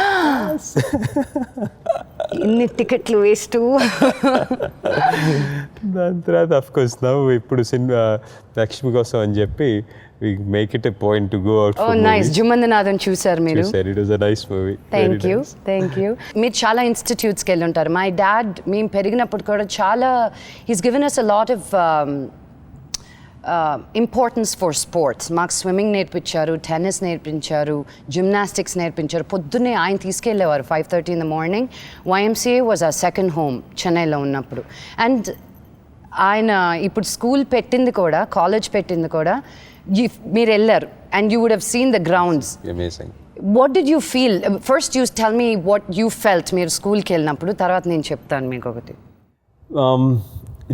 ఇన్ని టికెట్లు వేస్ట్. దాని తర్వాత అఫ్కోర్స్ ఇప్పుడు సినిమా లక్ష్మి కోసం అని చెప్పి we make it a point to go out for movies. Nice. జుమందనాథన్ చూసారు మీరు? It was a nice movie. Thank you. మీరు చాలా ఇన్స్టిట్యూట్స్కి వెళ్ళి ఉంటారు. మై డాడ్ మేము పెరిగినప్పుడు కూడా చాలా he's given us a lot of importance for sports. మాకు స్విమ్మింగ్ నేర్పించారు, టెన్నిస్ నేర్పించారు, జిమ్నాస్టిక్స్ నేర్పించారు. పొద్దున్నే ఆయన తీసుకెళ్ళేవారు 5:30 in the morning. YMCA was ఆ సెకండ్ హోమ్ చెన్నైలో ఉన్నప్పుడు. అండ్ ఆయన ఇప్పుడు స్కూల్ పెట్టింది కూడా, కాలేజ్ పెట్టింది కూడా, మీరు వెళ్ళారు and you would have seen the grounds. Amazing. What did you feel? First you tell me what you felt మీరు స్కూల్కి వెళ్ళినప్పుడు, తర్వాత నేను చెప్తాను మీకు ఒకటి.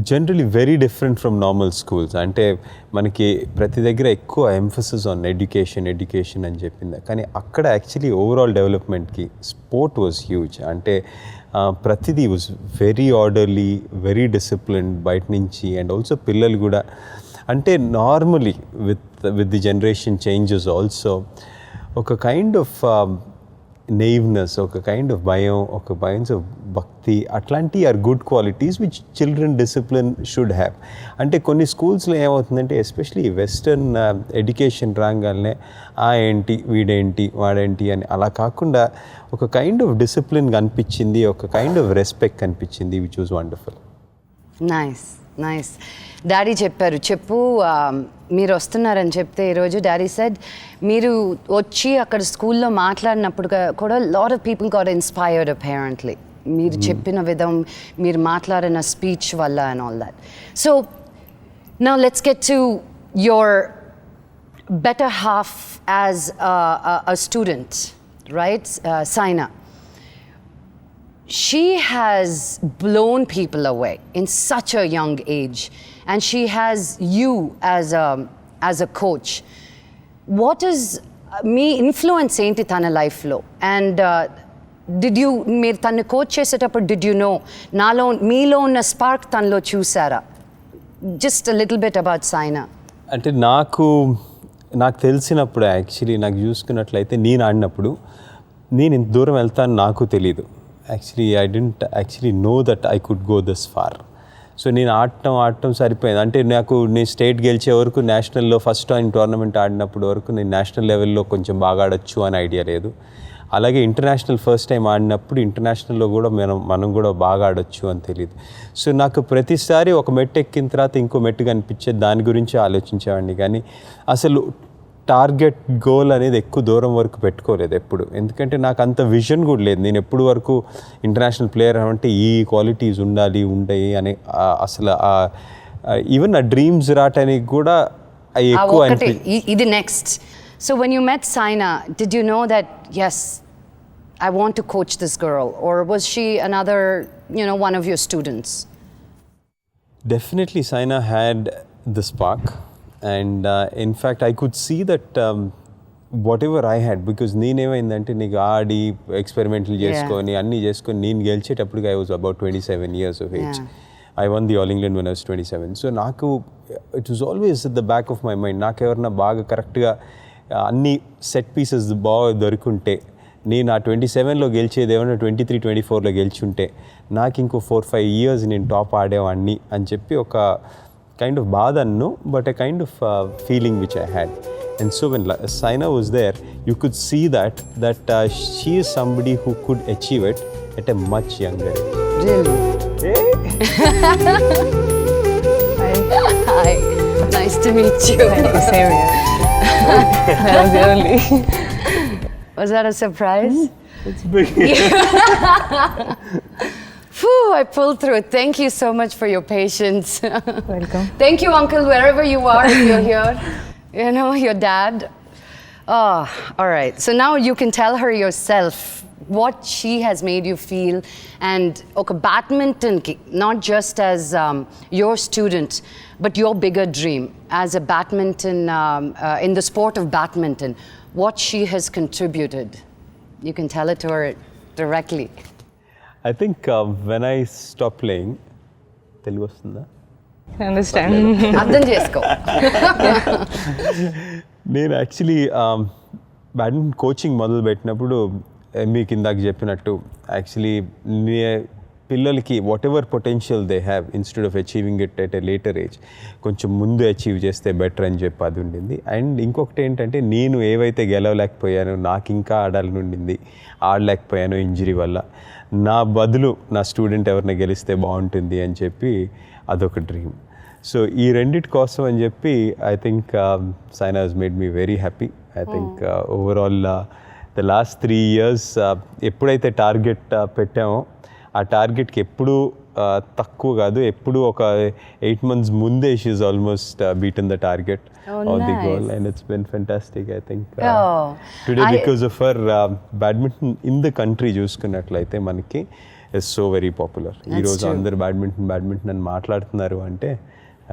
Generally very different from normal schools. అంటే మనకి ప్రతి దగ్గర ఎక్కువ ఎంఫసిస్ ఆన్ ఎడ్యుకేషన్ అని చెప్పింది, కానీ అక్కడ యాక్చువల్లీ ఓవరాల్ డెవలప్మెంట్కి స్పోర్ట్ వాజ్ హ్యూజ్. అంటే ప్రతిదీ was very orderly, very discipline బయట నుంచి. అండ్ ఆల్సో పిల్లలు కూడా అంటే normally with the generation changes also ఒక కైండ్ ఆఫ్ naiveness, ఒక కైండ్ ఆఫ్ భయం, ఒక కైండ్స్ ఆఫ్ భక్తి, అట్లాంటి are good qualities which children discipline should have. అంటే కొన్ని స్కూల్స్లో ఏమవుతుందంటే ఎస్పెషలీ వెస్టర్న్ ఎడ్యుకేషన్ రాగానే ఏంటి వీడేంటి వాడేంటి అని అలా కాకుండా ఒక కైండ్ ఆఫ్ డిసిప్లిన్ కనిపించింది, ఒక కైండ్ ఆఫ్ రెస్పెక్ట్ కనిపించింది, which was wonderful. Nice. Daddy చెప్పారు, మీరు వస్తున్నారని చెప్తే ఈరోజు డాడీ సెడ్ మీరు వచ్చి అక్కడ స్కూల్లో మాట్లాడినప్పుడు కూడా lot of people got inspired apparently మీరు చెప్పిన విధం, మీరు మాట్లాడిన స్పీచ్ వల్ల and all that. So now let's get to your better half as a student, right? Saina. She has blown people away in such a young age, and she has you as a coach. What is me influence enti tana life lo, and did you meer tanu coach chesetappudu did you know nalo meelo unna spark tanlo chusara? Just a little bit about Saina. అంటే నాకు తెలిసినప్పుడు actually నాకు చూసుకున్నట్లయితే నేను ఆడినప్పుడు నేను ఇంత దూరం వెళ్తాను నాకు తెలీదు. Actually I didn't actually know that I could go this far. So నేను ఆడటం సరిపోయింది. అంటే నేను స్టేట్ గెలిచే వరకు, నేషనల్లో ఫస్ట్ టైం టోర్నమెంట్ ఆడినప్పుడు వరకు నేను నేషనల్ లెవెల్లో కొంచెం బాగా ఆడొచ్చు అని ఐడియా లేదు. అలాగే ఇంటర్నేషనల్ ఫస్ట్ టైం ఆడినప్పుడు ఇంటర్నేషనల్లో కూడా మనం కూడా బాగా ఆడొచ్చు అని తెలియదు. సో నాకు ప్రతిసారి ఒక మెట్టు ఎక్కిన తర్వాత ఇంకో మెట్టు కనిపించేది, దాని గురించి ఆలోచించేవాడిని. కానీ అసలు టార్గెట్ గోల్ అనేది ఎక్కువ దూరం వరకు పెట్టుకోలేదు ఎప్పుడు, ఎందుకంటే నాకు అంత విజన్ కూడా లేదు. నేను ఎప్పుడు వరకు ఇంటర్నేషనల్ ప్లేయర్ అంటే ఈ క్వాలిటీస్ ఉంటాయి అని అసలు ఈవెన్ ఆ డ్రీమ్స్ రావటానికి కూడా ఎక్కువ ఇది next. So when you met Saina, did you know that, yes, I want to coach this girl? Or was she another, one of your students? Definitely Saina had the spark. And in fact, I could see that whatever I had, because నేనేమైందంటే నీకు ఆడి ఎక్స్పెరిమెంట్లు చేసుకొని అన్నీ చేసుకొని నేను గెలిచేటప్పటికి I was about 27 years of age. I won the All England when I was 27. So నాకు it was always at the back of my mind, నాకు ఎవరన్నా బాగా కరెక్ట్గా అన్ని సెట్ పీసెస్ బాగా దొరికింటే, నేను ఆ 27లో గెలిచేది ఏమన్నా 23-24లో గెలిచుంటే నాకు ఇంకో 4-5 years నేను టాప్ ఆడేవాడిని అని చెప్పి ఒక kind of బాధ అన్ను, but a kind of feeling which I had. And so when Saina was there, you could see that she is somebody who could achieve it at a much younger age. Really? Hi. Nice to meet you. Same here. That was early. Was that a surprise? It's big. Phew, I pulled through. Thank you so much for your patience. Welcome. Thank you, Uncle, wherever you are, if you're here. Your dad. Oh, all right. So now you can tell her yourself what she has made you feel. And okay, badminton, not just as your student, but your bigger dream as a badminton, in the sport of badminton, what she has contributed. You can tell it to her directly. I think when I stopped playing, Telugu vastunda? I understand. అర్థం చేసుకో. నేను actually badminton coaching మొదలు పెట్టినప్పుడు మీకు ఇందాక చెప్పినట్టు actually పిల్లలకి what ever potential they have, instead of achieving it at a later age కొంచెం ముందు అచీవ్ చేస్తే బెటర్ అని చెప్పి అది ఉండింది. అండ్ ఇంకొకటి ఏంటంటే నేను ఏవైతే గెలవలేకపోయానో, నాకు ఇంకా ఆడాలని ఉండింది, ఆడలేకపోయాను ఇంజరీ వల్ల, నా బదులు నా స్టూడెంట్ ఎవరిని గెలిస్తే బాగుంటుంది అని చెప్పి అదొక డ్రీమ్. సో ఈ రెండిటి కోసం అని చెప్పి I think Saina has made me very happy. I think overall the last 3 years ఎప్పుడైతే టార్గెట్ పెట్టామో ఆ టార్గెట్కి ఎప్పుడూ తక్కువ కాదు, ఎప్పుడు ఒక 8 months ముందే she's almost beaten the target of the goal. And it's been fantastic. I think today because of her badminton in the country చూసుకున్నట్లయితే మనకి ఇస్ సో వెరీ పాపులర్. ఈరోజు అందరు బ్యాడ్మింటన్ అని మాట్లాడుతున్నారు అంటే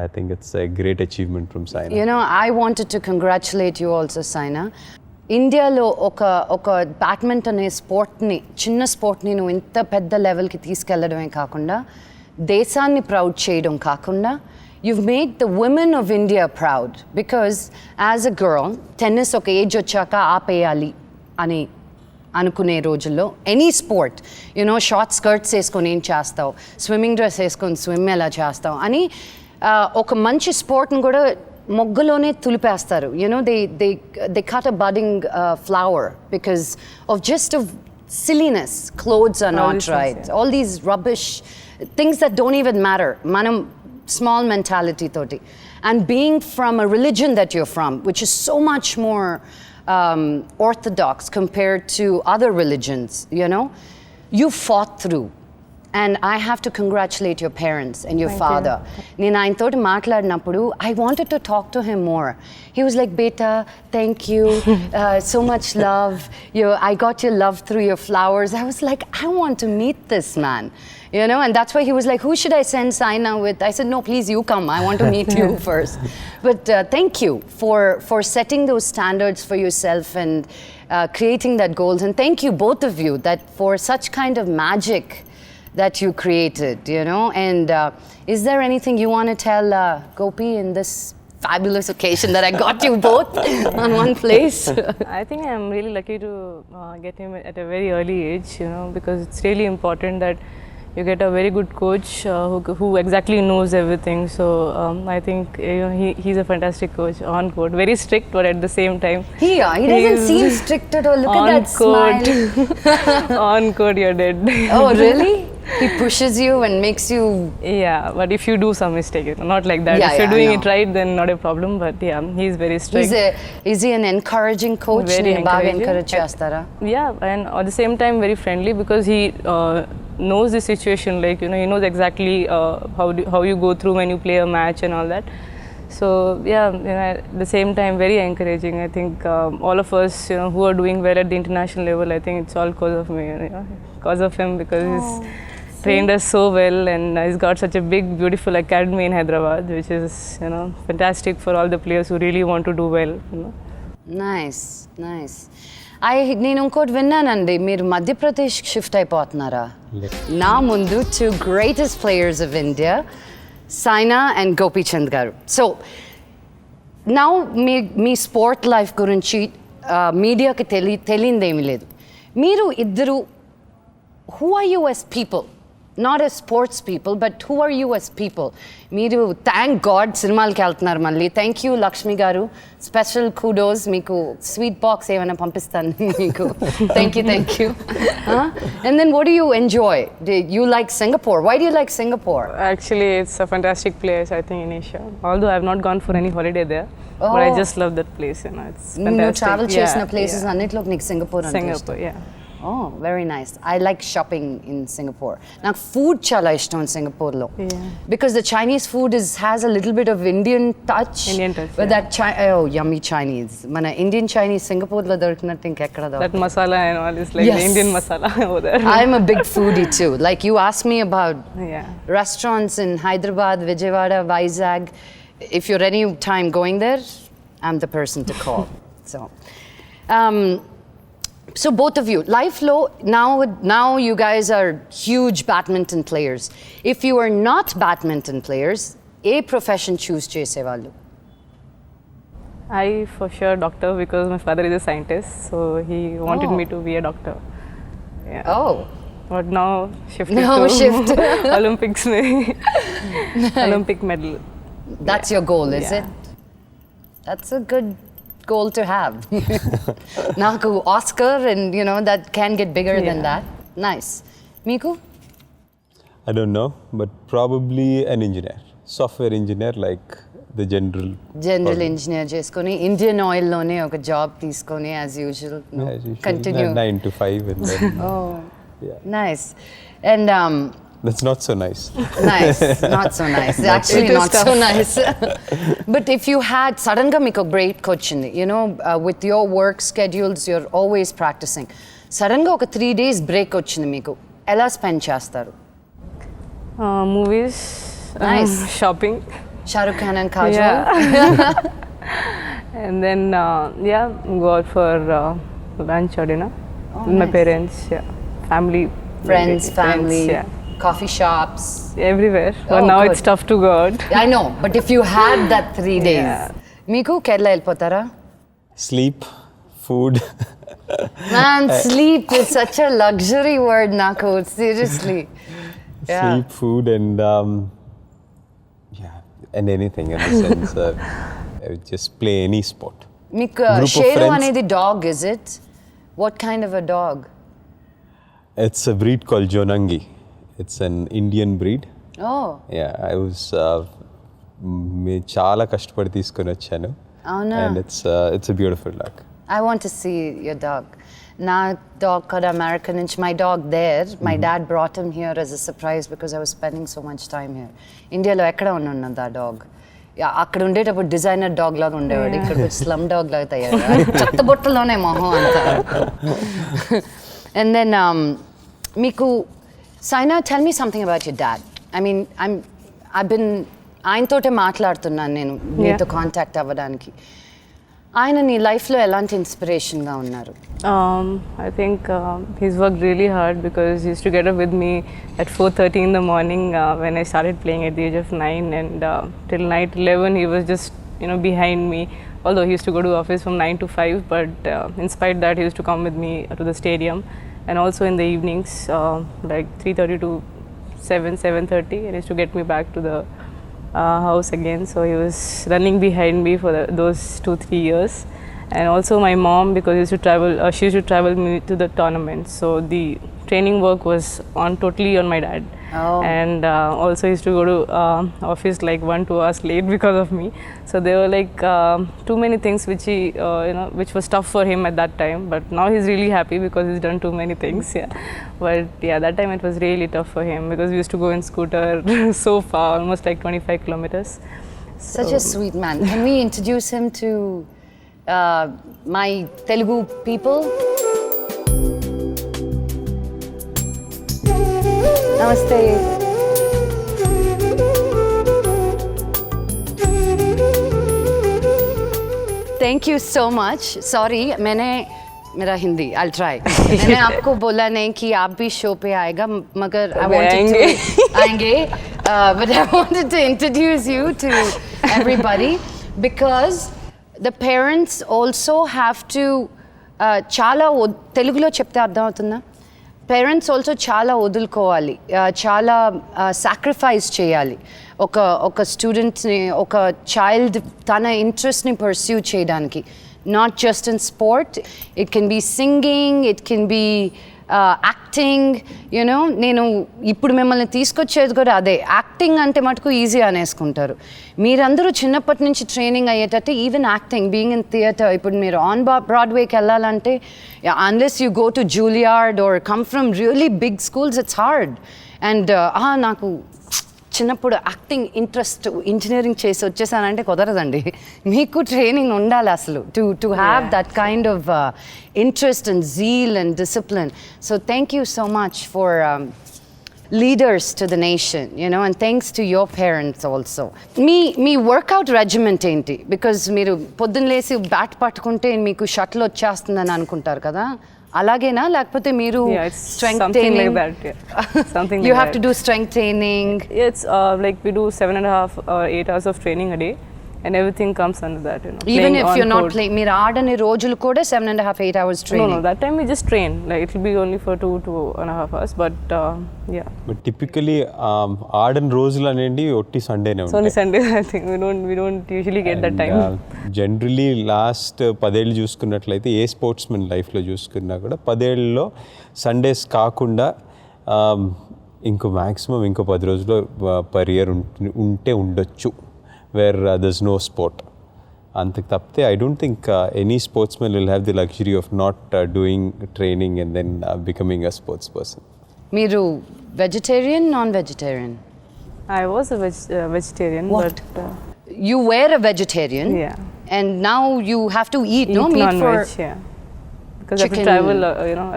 I think it's a great achievement from Saina. You know, I wanted to congratulate you also, Saina. ఇండియాలో ఒక badminton అనే స్పోర్ట్ని, చిన్న స్పోర్ట్ని నువ్వు ఇంత పెద్ద లెవెల్కి తీసుకెళ్లడమే కాకుండా దేశాన్ని ప్రౌడ్ చేయడం కాకుండా you've made the women of India proud, because as a girl tennis ఒక ఏజ్ వచ్చాక ఆపేయాలి అని అనుకునే రోజుల్లో any sport you know short skirts వేసుకొని ఏం చేస్తావు, స్విమ్మింగ్ డ్రెస్ వేసుకొని స్విమ్ ఎలా చేస్తావు అని ఒక మంచి స్పోర్ట్ని కూడా మొగ్గలోనే తులిపేస్తారు. You know they cut a budding flower because of just of silliness. Clothes are not right, all these rubbish things that don't even matter. మనం స్మాల్ మెంటాలిటీ తోటి, and being from a religion that you're from which is so much more orthodox compared to other religions, you know, you fought through. And I have to congratulate your parents and your father. నేను ఆయనతోటి మాట్లాడినప్పుడు I wanted to talk to him more. He was like, Beta, thank you, so much love. I got your love through your flowers. I was like, I want to meet this man. You know, and that's why he was like, who should I send Saina with? I said, no, please, you come. I want to meet you first. But thank you for setting those standards for yourself and creating that goals. And thank you, both of you, that for such kind of magic that you created, you know. And is there anything you want to tell Gopi in this fabulous occasion that I got you both on one place? I think I'm really lucky to get him at a very early age, you know, because it's really important that you get a very good coach who exactly knows everything. So I think you know, he's a fantastic coach on court. Very strict, but at the same time, He doesn't seem strict at all. Look at that court, smile. on court, you're dead. Oh, really? He pushes you and makes you... Yeah, but if you do some mistake, you know, not like that. Yeah, if you're yeah, I doing know. it right, then not a problem. But yeah, he's very strict. Is he an encouraging coach? Very నేను బాగా encouraging. encourage చేస్తారా? Yeah, and at the same time very friendly, because he knows the situation. Like, you know, he knows exactly how you go through when you play a match and all that. So yeah, you know, at the same time very encouraging. I think all of us, you know, who are doing well at the international level, I think it's all cause of me, you know, cause of him, because he's trained us so well, and he's got such a big beautiful academy in Hyderabad, which is, you know, fantastic for all the players who really want to do well, you know. Nice. నేను ఇంకోటి విన్నానండి, మీరు మధ్యప్రదేశ్కి shift అయిపోతున్నారా? నా ముందు 2 greatest players of India, Saina and Gopichand garu. So now me sport life గురించి మీడియాకి తెలియదేమీ లేదు. మీరు ఇద్దరు, who are you as people? Not as sports people, but who are you as people? మీరు థ్యాంక్ గాడ్ సినిమాలకి వెళ్తున్నారు మళ్ళీ. థ్యాంక్ యూ లక్ష్మి గారు, స్పెషల్ కూడోస్. మీకు స్వీట్ బాక్స్ ఏమైనా పంపిస్తాను మీకు. Thank you. And then what do you enjoy? Do you like Singapore? Why do you like Singapore? Actually, it's a fantastic place, I think, in Asia. Although I have not gone for any holiday there, but I just love that place, you know. It's fantastic. నువ్వు travel చేసిన places అన్నిట్లో నీకు Singapore అంటే ఇష్టం. Singapore, yeah. Oh, very nice. I like shopping in Singapore. నాకు food చాలా ఇష్టం సింగపూర్లో. Because the Chinese food has a little bit of Indian touch. But that yummy Chinese. మన Indian Chinese సింగపూర్లో దొరికినట్టు ఇంకెక్కడ దొరకదు. That masala and all is like the Indian masala over there. I'm a big foodie too. Like you asked me about restaurants in Hyderabad, Vijayawada, Vizag. If you're any time going there, I'm the person to call. So both of you, life low, now you guys are huge badminton players. If you are not badminton players, a profession choose చేసేవాళ్ళు? I for sure doctor, because my father is a scientist, so he wanted me to be a doctor. Yeah. Oh. But now shift Olympics Olympic medal. That's your goal, is it? That's a good goal to have. Naku Oscar, and you know that can get bigger than that. Nice. Miku? I don't know, but probably an engineer, software engineer, like the general engineer చేసుకొని Indian Oil లోనే ఒక job తీసుకొని as usual. No? As usual, Continue 9 to 5 and then nice. And that's not so nice. Not so nice. Actually not so nice. But if you had suddenly మీకు ఒక break వచ్చింది, you know, with your work schedules, you're always practicing. Suddenly ఒక 3 days break వచ్చింది మీకు. ఎలా spend చేస్తారు? Movies, Nice. shopping, Shahrukh Khan and Kajal. and then yeah, go out for lunch or dinner with my nice. parents. Yeah, family, Friends, family, yeah, coffee shops. everywhere. But Oh, now good. it's tough to go out. I know, but if you had that 3 days, Yeah. మీకు కేరళ వెళ్ళిపోతారా? Sleep, food. Man, sleep is such a luxury word, Naku. Seriously. Yeah. Sleep, food, and and anything in the sense. I would just play any sport. మీకు Group of share friends. అనేది dog, is it? What kind of a dog? It's a breed called Jonangi. It's an Indian breed. Oh, Yeah, I was చాలా కష్టపడి తీసుకొని వచ్చాను. అవునా? And it's a beautiful dog. I want to see your dog. నా dog కూడా America నుంచి, my dog there, my dad brought him here as a surprise because I was spending so much time here. ఇండియాలో ఎక్కడ ఉన్నది ఆ dog? అక్కడ ఉండేటప్పుడు designer dog లాగా ఉండేవాడు, ఇక్కడ స్లమ్ డాగ్ లాగా తయారు, చెత్త బొట్టలోనే మొహం అంతా. And then మీకు Saina, tell me something about your dad. I mean, I've been ఆయనతోటే మాట్లాడుతున్నాను నేను మీతో కాంటాక్ట్ అవ్వడానికి. ఆయన నీ లైఫ్లో ఎలాంటి ఇన్స్పిరేషన్గా ఉన్నారు? I think he's worked really hard because he used to get up with me at 4:30 in the morning when I started playing at the age of 9, and till night 11 he was just behind me. Although he used to go to office from 9 to 5, but in spite that he used to come with me to the stadium, and also in the evenings like 3:30 to 7:30, and he used to get me back to the house again. So he was running behind me for those 2-3 years. And also my mom, because she used to travel me to the tournaments, so the training work was totally on my dad. Oh. And also he used to go to office like 1-2 hours late because of me. So there were like too many things which he which was tough for him at that time, but now he's really happy because he's done too many things. Yeah, but yeah, that time it was really tough for him because we used to go in scooter so far, almost like 25 kilometers. Such a sweet man. Can we introduce him to my Telugu people? Namaste. Thank you so much. Sorry, मेरा Hindi, I'll try. मैंने आपको बोला नहीं कि आप भी show पे आएगा, मगर I wanted to आएंगे, but I wanted to introduce you to everybody because the parents also have to చాలా తెలుగులో చెప్తే అర్థం అవుతుందా? పేరెంట్స్ ఆల్సో చాలా వదులుకోవాలి, చాలా సాక్రిఫైస్ చేయాలి ఒక స్టూడెంట్ని, ఒక చైల్డ్ తన ఇంట్రెస్ట్ని పర్స్యూ చేయడానికి. Not just in sport, it can be singing, it can be acting. నేను ఇప్పుడు మిమ్మల్ని తీసుకొచ్చేది కూడా అదే. యాక్టింగ్ అంటే మటుకు ఈజీ అనేసుకుంటారు. మీరందరూ చిన్నప్పటి నుంచి ట్రైనింగ్ అయ్యేటట్టు even acting, being in theatre. ఇప్పుడు మీరు ఆన్ బ్రాడ్వేకి వెళ్ళాలంటే unless you go to Juilliard or come from really big schools, it's hard. And నాకు చిన్నప్పుడు యాక్టింగ్ ఇంట్రెస్ట్, ఇంజనీరింగ్ చేసి వచ్చేసానంటే కుదరదండి. మీకు ట్రైనింగ్ ఉండాలి అసలు to have that kind of interest and zeal and discipline. So thank you so much for leaders to the nation, and thanks to your parents also. మీ workout regiment ఏంటి? Because మీరు పొద్దున్న లేసి బ్యాట్ పట్టుకుంటే మీకు shuttle వచ్చేస్తుందని అనుకుంటారు కదా, అలాగేనా? లేకపోతే మీరు strength training? You have to do strength training. It's like we do 7.5 or 8 hours of training a day, and everything comes under that. Even if you're not playing, మీరు ఆడని రోజులు కూడా 7.5-8 hours training? No, that time we just train. Like it will be only for 2.5 hours, but yeah. But typically ఆడని రోజులు అనేది ఒట్టి సండేనే ఉంటాయి. Only Sunday, I think we don't usually get that time. Generally last 10 ఏళ్ళు చూసుకున్నట్లయితే ఏ sports men లైఫ్లో చూసుకున్నా కూడా 10 ఏళ్ళలో సండేస్ కాకుండా ఇంకో మ్యాక్సిమం ఇంకో 10 రోజులు పర్ ఇయర్ ఉంటే ఉండొచ్చు where there's no sport. అంతకు తప్పితే I don't think any sportsman will have the luxury of not doing training and then becoming a sports person. మీరు vegetarian, non-vegetarian? I was a vegetarian. What? But you were a vegetarian? Yeah. And now you have to eat no meat non-veg, for... yeah. because you have to travel,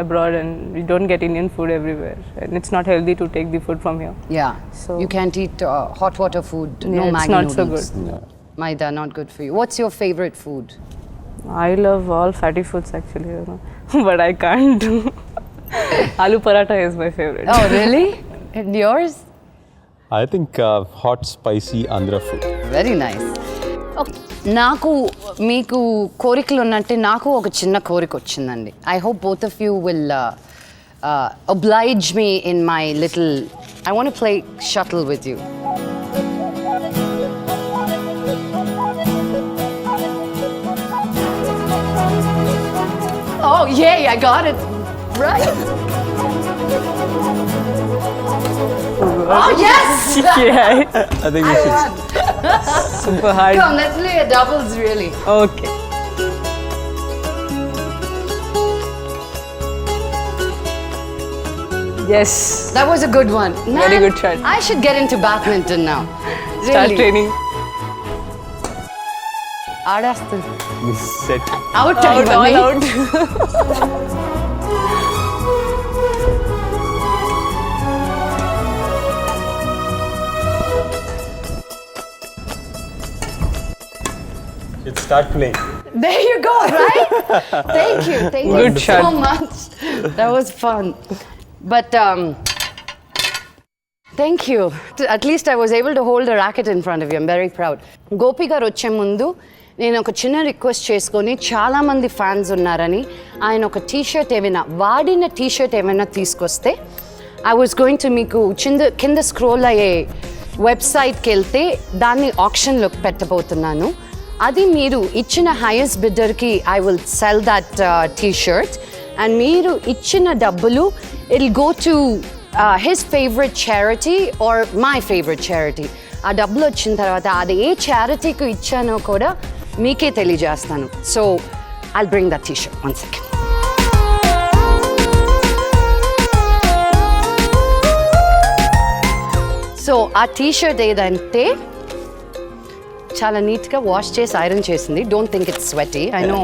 abroad, and you don't get Indian food everywhere, and it's not healthy to take the food from here. Yeah. So You can't eat hot water food. No it's Maggi not noodles. so good. Maida, not good for you. What's your favorite food? I love all fatty foods actually, but I can't do. Aloo paratha is my favorite. Oh, really? And yours? I think hot, spicy Andhra food. Very nice. నాకు మీకు కోరికలు ఉన్నట్టే నాకు ఒక చిన్న కోరిక వచ్చిందండి. I hope both of you will oblige me in my little, I want to play shuttle with you. Oh yay, I got it right. Oh yes. Yeah, I think we should. super hard. Come, let's play a doubles really. Okay. Yes. That was a good one. Very Man, good shot. I should get into badminton now. Start Really. training. ఆడేస్తుంది. Set. Out, Out, all out. Let's start playing. There you go, right? Thank you Good so shot. much. That was fun. But thank you. At least I was able to hold a racket in front of you. I'm very proud. Gopi గారు వచ్చే ముందు నేను ఒక చిన్న request చేసుకొని చాలామంది fans ఉన్నారని ఆయన ఒక టీషర్ట్ ఏమైనా వాడిన టీషర్ట్ ఏమైనా తీసుకొస్తే ఐ వాజ్ గోయింగ్ టు మీకు కింద స్క్రోల్ అయ్యే వెబ్సైట్కి వెళ్తే దాన్ని ఆప్షన్లోకి పెట్టబోతున్నాను. అది మీరు ఇచ్చిన హైయెస్ట్ బిడ్డర్కి I will sell that T-shirt and మీరు ఇచ్చిన డబ్బులు it will go to his favourite charity or my favourite charity. ఆ డబ్బులు వచ్చిన తర్వాత అది ఏ చారిటీకి ఇచ్చానో కూడా మీకే తెలియజేస్తాను. So I'll bring that T-shirt 1 second. So ఆ టీషర్ట్ ఏదంటే చాలా నీట్గా వాష్ చేసి ఐరన్ చేసింది. Don't think it's sweaty. I know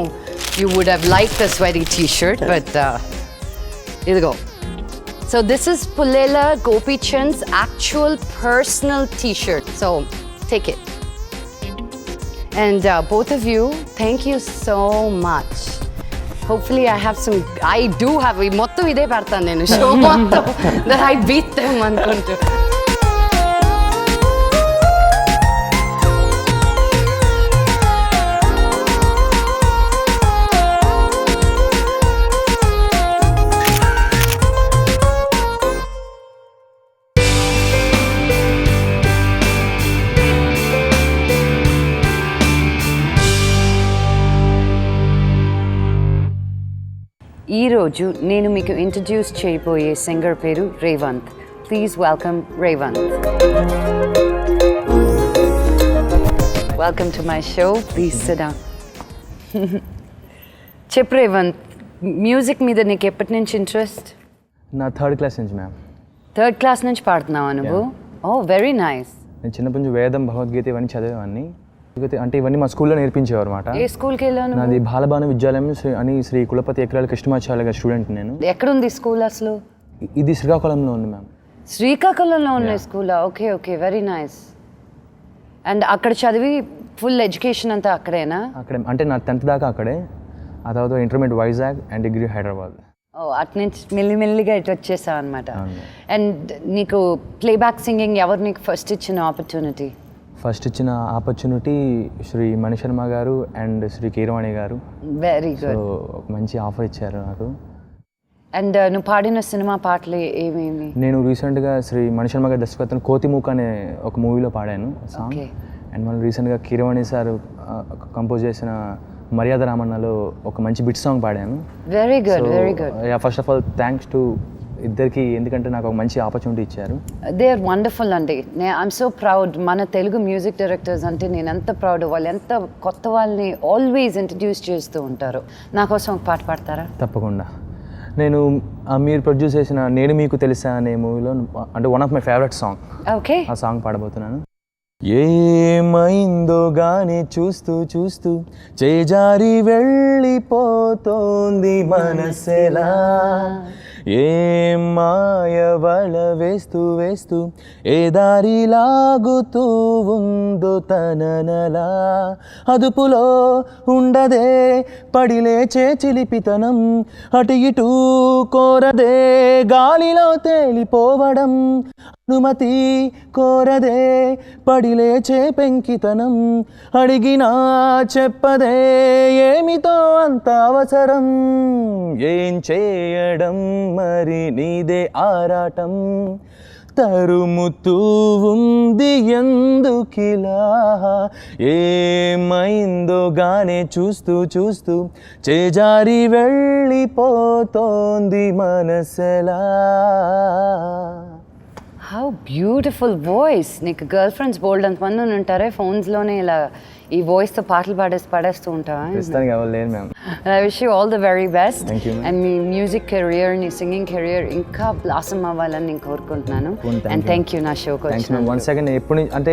you would have like the sweaty T-shirt but ఇదిగో. So this is Pullela Gopichand's actual personal t-shirt. So take it. And both of you, thank you so much. Hopefully I do have మొత్తం ఇదే పెడతాను నేను show మొత్తం that I beat them అనుకుంటూ. ఈరోజు నేను మీకు ఇంట్రడ్యూస్ చేయబోయే సింగర్ పేరు Revanth. Please welcome Revanth. Welcome to my show. Please SIT down. చెప్పు రేవంత్, మ్యూజిక్ మీద నీకు ఎప్పటి నుంచి ఇంట్రెస్ట్? నా 3rd క్లాస్ నుంచి మ్యామ్. 3rd క్లాస్ నుంచి పాడుతున్నావా నువ్వు? ఓ వెరీ నైస్. నేను చిన్నప్పటి నుంచి వేదం, భగవద్గీత ఇవన్నీ చదివేవాడిని. అంటే ఇవన్నీ మా స్కూల్లో నేర్పించేవారు అనమాట. ఏ స్కూల్కి వెళ్ళాను? నాది బాలబాను విద్యాలయం అని శ్రీ కులపతి ఎకరాల కృష్ణమాచార్య గారి స్టూడెంట్ నేను. ఎక్కడుంది స్కూల్ అసలు? ఇది శ్రీకాకుళంలో ఉంది మ్యామ్. శ్రీకాకుళంలో ఉన్న స్కూలా? Okay okay, very nice. And అక్కడ చదివి ఫుల్ ఎడ్యుకేషన్ అంతా అక్కడేనా? అక్కడే, అంటే నా 10th దాకా అక్కడే. ఆ తర్వాత intermediate Vizag and degree Hyderabad. ఓ, అటు నుంచి మెల్లిమెల్లిగా ఇటు వచ్చేసావు అనమాట. అండ్ నీకు ప్లేబ్యాక్ సింగింగ్ ఎవరు నీకు ఫస్ట్ ఇచ్చిన ఆపర్చునిటీ? ఫస్ట్ ఇచ్చిన ఆపర్చునిటీ శ్రీ మణిశర్మ గారు అండ్ శ్రీ కీరవాణి గారు. Very good. సో ఒక మంచి ఆఫర్ ఇచ్చారు నాకు. అండ్ నువ్వు పాడిన సినిమా పాటలు ఏమేమి? నేను రీసెంట్గా శ్రీ మణిశర్మ గారి దర్శకత్వం కోతిమూక అనే ఒక మూవీలో పాడాను సాంగ్. అండ్ మళ్ళీ రీసెంట్గా కీరవాణి సార్ కంపోజ్ చేసిన మర్యాద రామన్నలో ఒక మంచి బిట్ సాంగ్ పాడాను. Very good, very good. First of all thanks to ఇద్దరికి, ఎందుకంటే నాకు ఒక మంచి ఆపర్చునిటీ ఇచ్చారు. దే ఆర్ వండర్ఫుల్ అండి. I'm so proud. మన తెలుగు మ్యూజిక్ డైరెక్టర్స్ అంటే నేను ఎంత ప్రౌడ్. వాళ్ళు ఎంత కొత్త వాళ్ళని ఆల్వేస్ ఇంట్రడ్యూస్ చేస్తూ ఉంటారు. నా కోసం ఒక పాట పాడతారా? తప్పకుండా. నేను మీరు ప్రొడ్యూస్ చేసిన నేను మీకు తెలుసా అనే మూవీలో, అంటే one of my favourite song, okay, ఆ సాంగ్ పాడబోతున్నాను. ఏమైందో గాని చూస్తూ చూస్తూ చేజారి వెళ్ళిపోతోంది మనసెలా, ఏం మాయ వల వేస్తూ వేస్తూ ఏ దారి లాగుతూ ఉందో తననలా, అదుపులో ఉండదే పడిలేచే చిలిపితనం, అటు ఇటు కోరదే గాలిలో తేలిపోవడం, అనుమతి కోరదే పడిలేచే పెంకితనం, అడిగినా చెప్పదే ఏమితో అంత అవసరం, ఏం చేయడం మరి నీదే ఆరాటం, తరుముతూ ఉంది ఎందుకిలా, ఏమైందో గానే చూస్తూ చూస్తూ చేజారి వెళ్ళిపోతోంది మనసెలా. How beautiful voice. నీకు గర్ల్ ఫ్రెండ్స్ బోల్డ్ అంతమంది ఉంటారే, ఫోన్స్లోనే ఇలా ఈ వాయిస్తో పాటలు పాడేస్తూ ఉంటావా? ప్రస్తుతానికి ఎవరు లేరు ma'am. I wish you all the very best. Thank you, ma'am. And me music career, నీ సింగింగ్ కెరియర్ ఇంకా బ్లాసమ్ అవ్వాలని నేను కోరుకుంటున్నాను. అండ్ థ్యాంక్ యూ నా షోకి థ్యాంక్స్ మ్యామ్. వచ్చినందుకు. వన్స్ అగైన్ ఎప్పుడు అంటే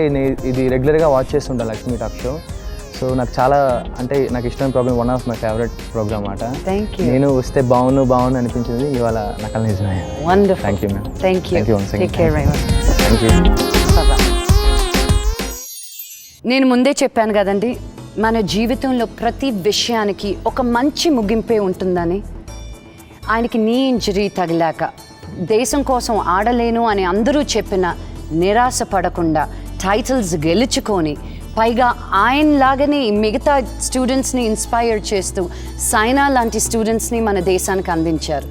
ఇది రెగ్యులర్గా వాచ్ చేస్తుంటాను లక్ష్మీ టాక్ షో. సో నాకు చాలా అంటే నాకు ఇష్టమైన programme, one of my favourite programme అన్నమాట. Thank you. నేను వస్తే బాగుండు అనిపించింది ఇవాళ నాకు నిజమే. Wonderful. Thank you, ma'am. Thank you. Thank you once again. Take care, Raymond. Thank you. Bye-bye. నేను ముందే చెప్పాను కదండి, మన జీవితంలో ప్రతి విషయానికి ఒక మంచి ముగింపే ఉంటుందని. ఆయనకి నీ ఇంజరీ తగిలాక దేశం కోసం ఆడలేను అని అందరూ చెప్పిన నిరాశ పడకుండా టైటిల్స్ గెలుచుకొని, పైగా ఆయనలాగానే మిగతా స్టూడెంట్స్ని ఇన్స్పైర్ చేస్తూ సైనా లాంటి స్టూడెంట్స్ని మన దేశానికి అందించారు.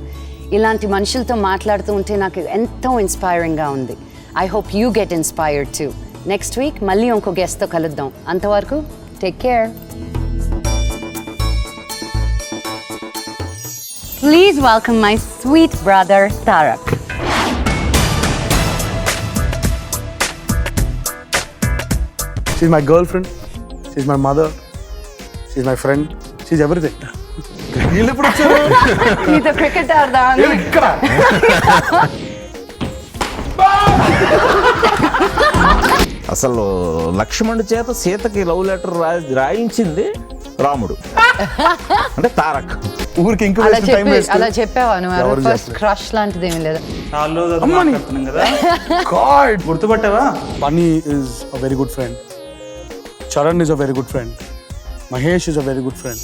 ఇలాంటి మనుషులతో మాట్లాడుతూ ఉంటే నాకు ఎంతో ఇన్స్పైరింగ్గా ఉంది. I hope you get inspired to. Next week మళ్ళీ ఇంకో గెస్ట్తో కలుద్దాం. అంతవరకు take care. Please welcome my sweet brother Tarak. She's my girlfriend, she's my mother, she's my friend, she's everything. వీళ్ళు ఎప్పుడు వచ్చారు? నీతో క్రికెట్ ఆడదామని. ఇక్కడ అసలు లక్ష్మణుడి చేత సీతకి లవ్ లెటర్ రాయించింది రాముడు అంటే తారక్. ఊరికి ఇంకో టైం వేస్ట్. అలా చెప్పావా నువ్వు? ఎవరు ఫస్ట్ చెప్పలేదు. క్రష్ లాంటిది ఏమీ లేదు. God, గుర్తుపట్టావా? Bunny is a very good friend. Charan is a very good friend. Mahesh is a very good friend.